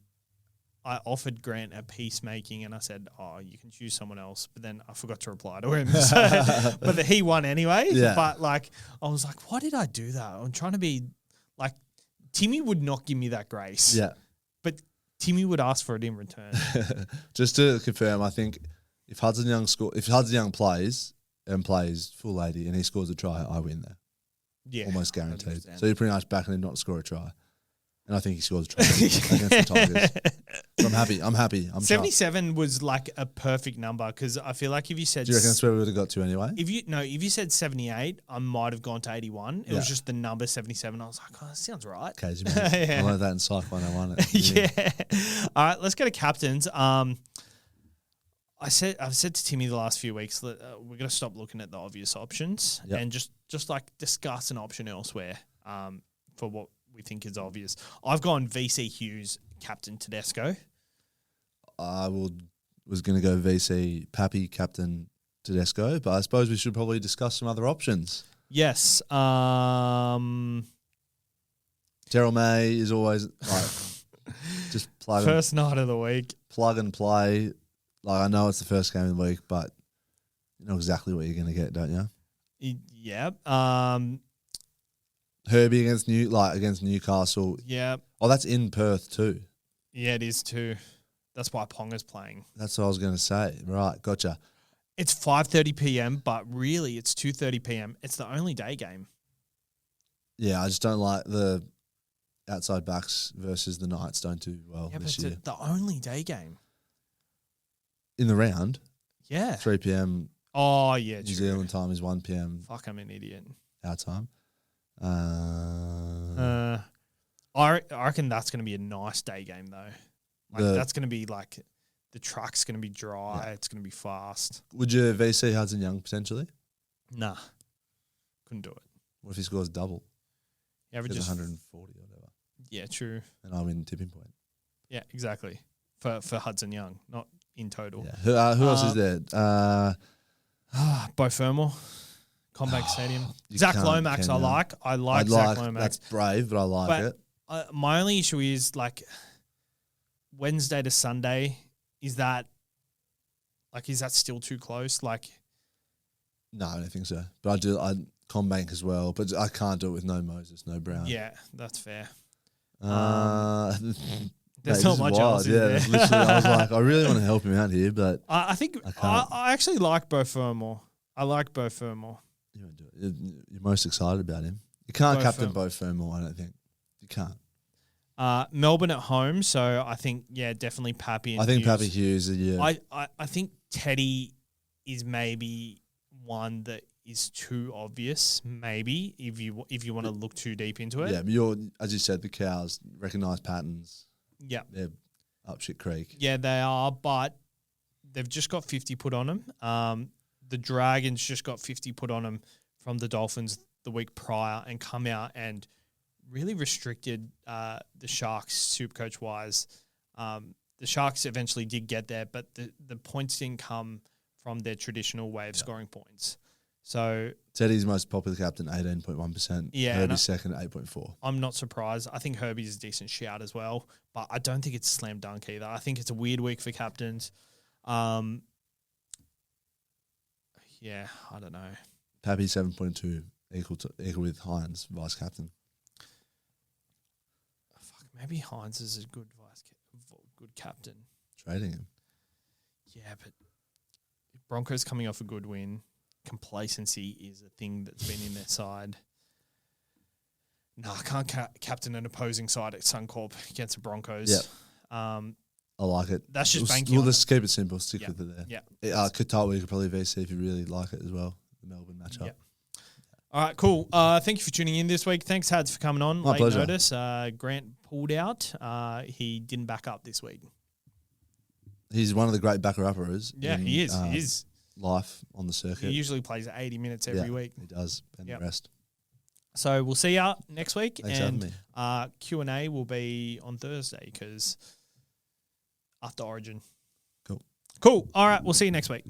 I offered Grant a peacemaking and I said, oh, you can choose someone else. But then I forgot to reply to him. So, but he won anyway. Yeah. But like, I was like, why did I do that? I'm trying to be like, Timmy would not give me that grace. Yeah. But Timmy would ask for it in return. Just to confirm, I think if Hudson Young plays full 80 and he scores a try, I win there. Yeah. Almost guaranteed. 100%. So you're pretty much backing him not to score a try. And I think he scores a try against the Tigers. So I'm happy. I'm 77 was like a perfect number because I feel like if you said... Do you reckon that's where we would have got to anyway? If you said 78, I might have gone to 81. It was just the number 77. I was like, oh, that sounds right. Okay, yeah. I learned that in Psych 101. Yeah. All right, let's go to captains. I've said to Timmy the last few weeks that we're going to stop looking at the obvious options and just like discuss an option elsewhere for what we think is obvious. I've gone VC Hughes, Captain Tedesco. I was going to go VC Pappy, Captain Tedesco, but I suppose we should probably discuss some other options. Yes. Terrell May is always like just first night of the week. Plug and play. Like I know it's the first game of the week, but you know exactly what you're going to get, don't you? Yeah. Herbie against Newcastle. Yeah. Oh, that's in Perth too. Yeah, it is too. That's why Ponga's playing. That's what I was going to say. Right, gotcha. It's 5:30 p.m., but really it's 2:30 p.m. It's the only day game. Yeah, I just don't like the outside backs versus the Knights don't do well this year. The only day game. In the round, Yeah. 3 p.m. Oh, yeah. New Zealand time is 1 p.m. Fuck, I'm an idiot. our time. I reckon that's going to be a nice day game, though. Like, that's going to be like the track's going to be dry. Yeah. It's going to be fast. Would you VC Hudson Young potentially? Nah. Couldn't do it. What if he scores double? Yeah, averages 140 or whatever. Yeah, true. And I win tipping point. Yeah, exactly. For Hudson Young, not in total. Yeah. Who else is there? Bo Fermor, Combank Stadium. Zach Lomax, I like. I like Zach Lomax. That's brave, but I like it. My only issue is like Wednesday to Sunday. Is that still too close? Like, no, I don't think so. But I Combank as well, but I can't do it with no Moses, no Brown. Yeah, that's fair. There's not much else. Yeah, there. Literally, I was like, I really want to help him out here, but I think I actually like Bo Fermor. I like Bo Fermor. You won't do it. You're most excited about him. You can't captain Bo Fermor, I don't think. You can't. Melbourne at home, so I think definitely Pappy. And I think Hughes. Pappy Hughes. Yeah. I think Teddy is maybe one that is too obvious. Maybe if you want to look too deep into it. Yeah, but as you said, the Cows recognise patterns. Yeah, they're up shit creek. Yeah, they are, but they've just got 50 put on them. The Dragons just got 50 put on them from the Dolphins the week prior and come out and really restricted the Sharks SuperCoach wise. The Sharks eventually did get there, but the points didn't come from their traditional way of scoring points. So Teddy's most popular captain, 18.1%. Yeah, Herbie's second, 8.4%. I'm not surprised. I think Herbie's a decent shout as well, but I don't think it's a slam dunk either. I think it's a weird week for captains. Yeah, I don't know. Pappy 7.2, equal with Hines, vice captain. Fuck, maybe Hines is a good good captain. Trading him. Yeah, but Broncos coming off a good win. Complacency is a thing that's been in their side. No, I can't captain an opposing side at Suncorp against the Broncos. Yeah. I like it. That's just banking. We'll just keep it simple. Stick with it there. Yeah. Qatar, we could probably VC if you really like it as well. The Melbourne matchup. Yeah. All right, cool. Thank you for tuning in this week. Thanks, Hads, for coming on. My pleasure. Notice. Grant pulled out. He didn't back up this week. He's one of the great backer-uppers. Yeah, he is. He is. Life on the circuit. He usually plays 80 minutes every week. He does, and the rest. So we'll see you next week. Thanks for having me. Q&A will be on Thursday because after Origin. Cool. Cool. All right, we'll see you next week.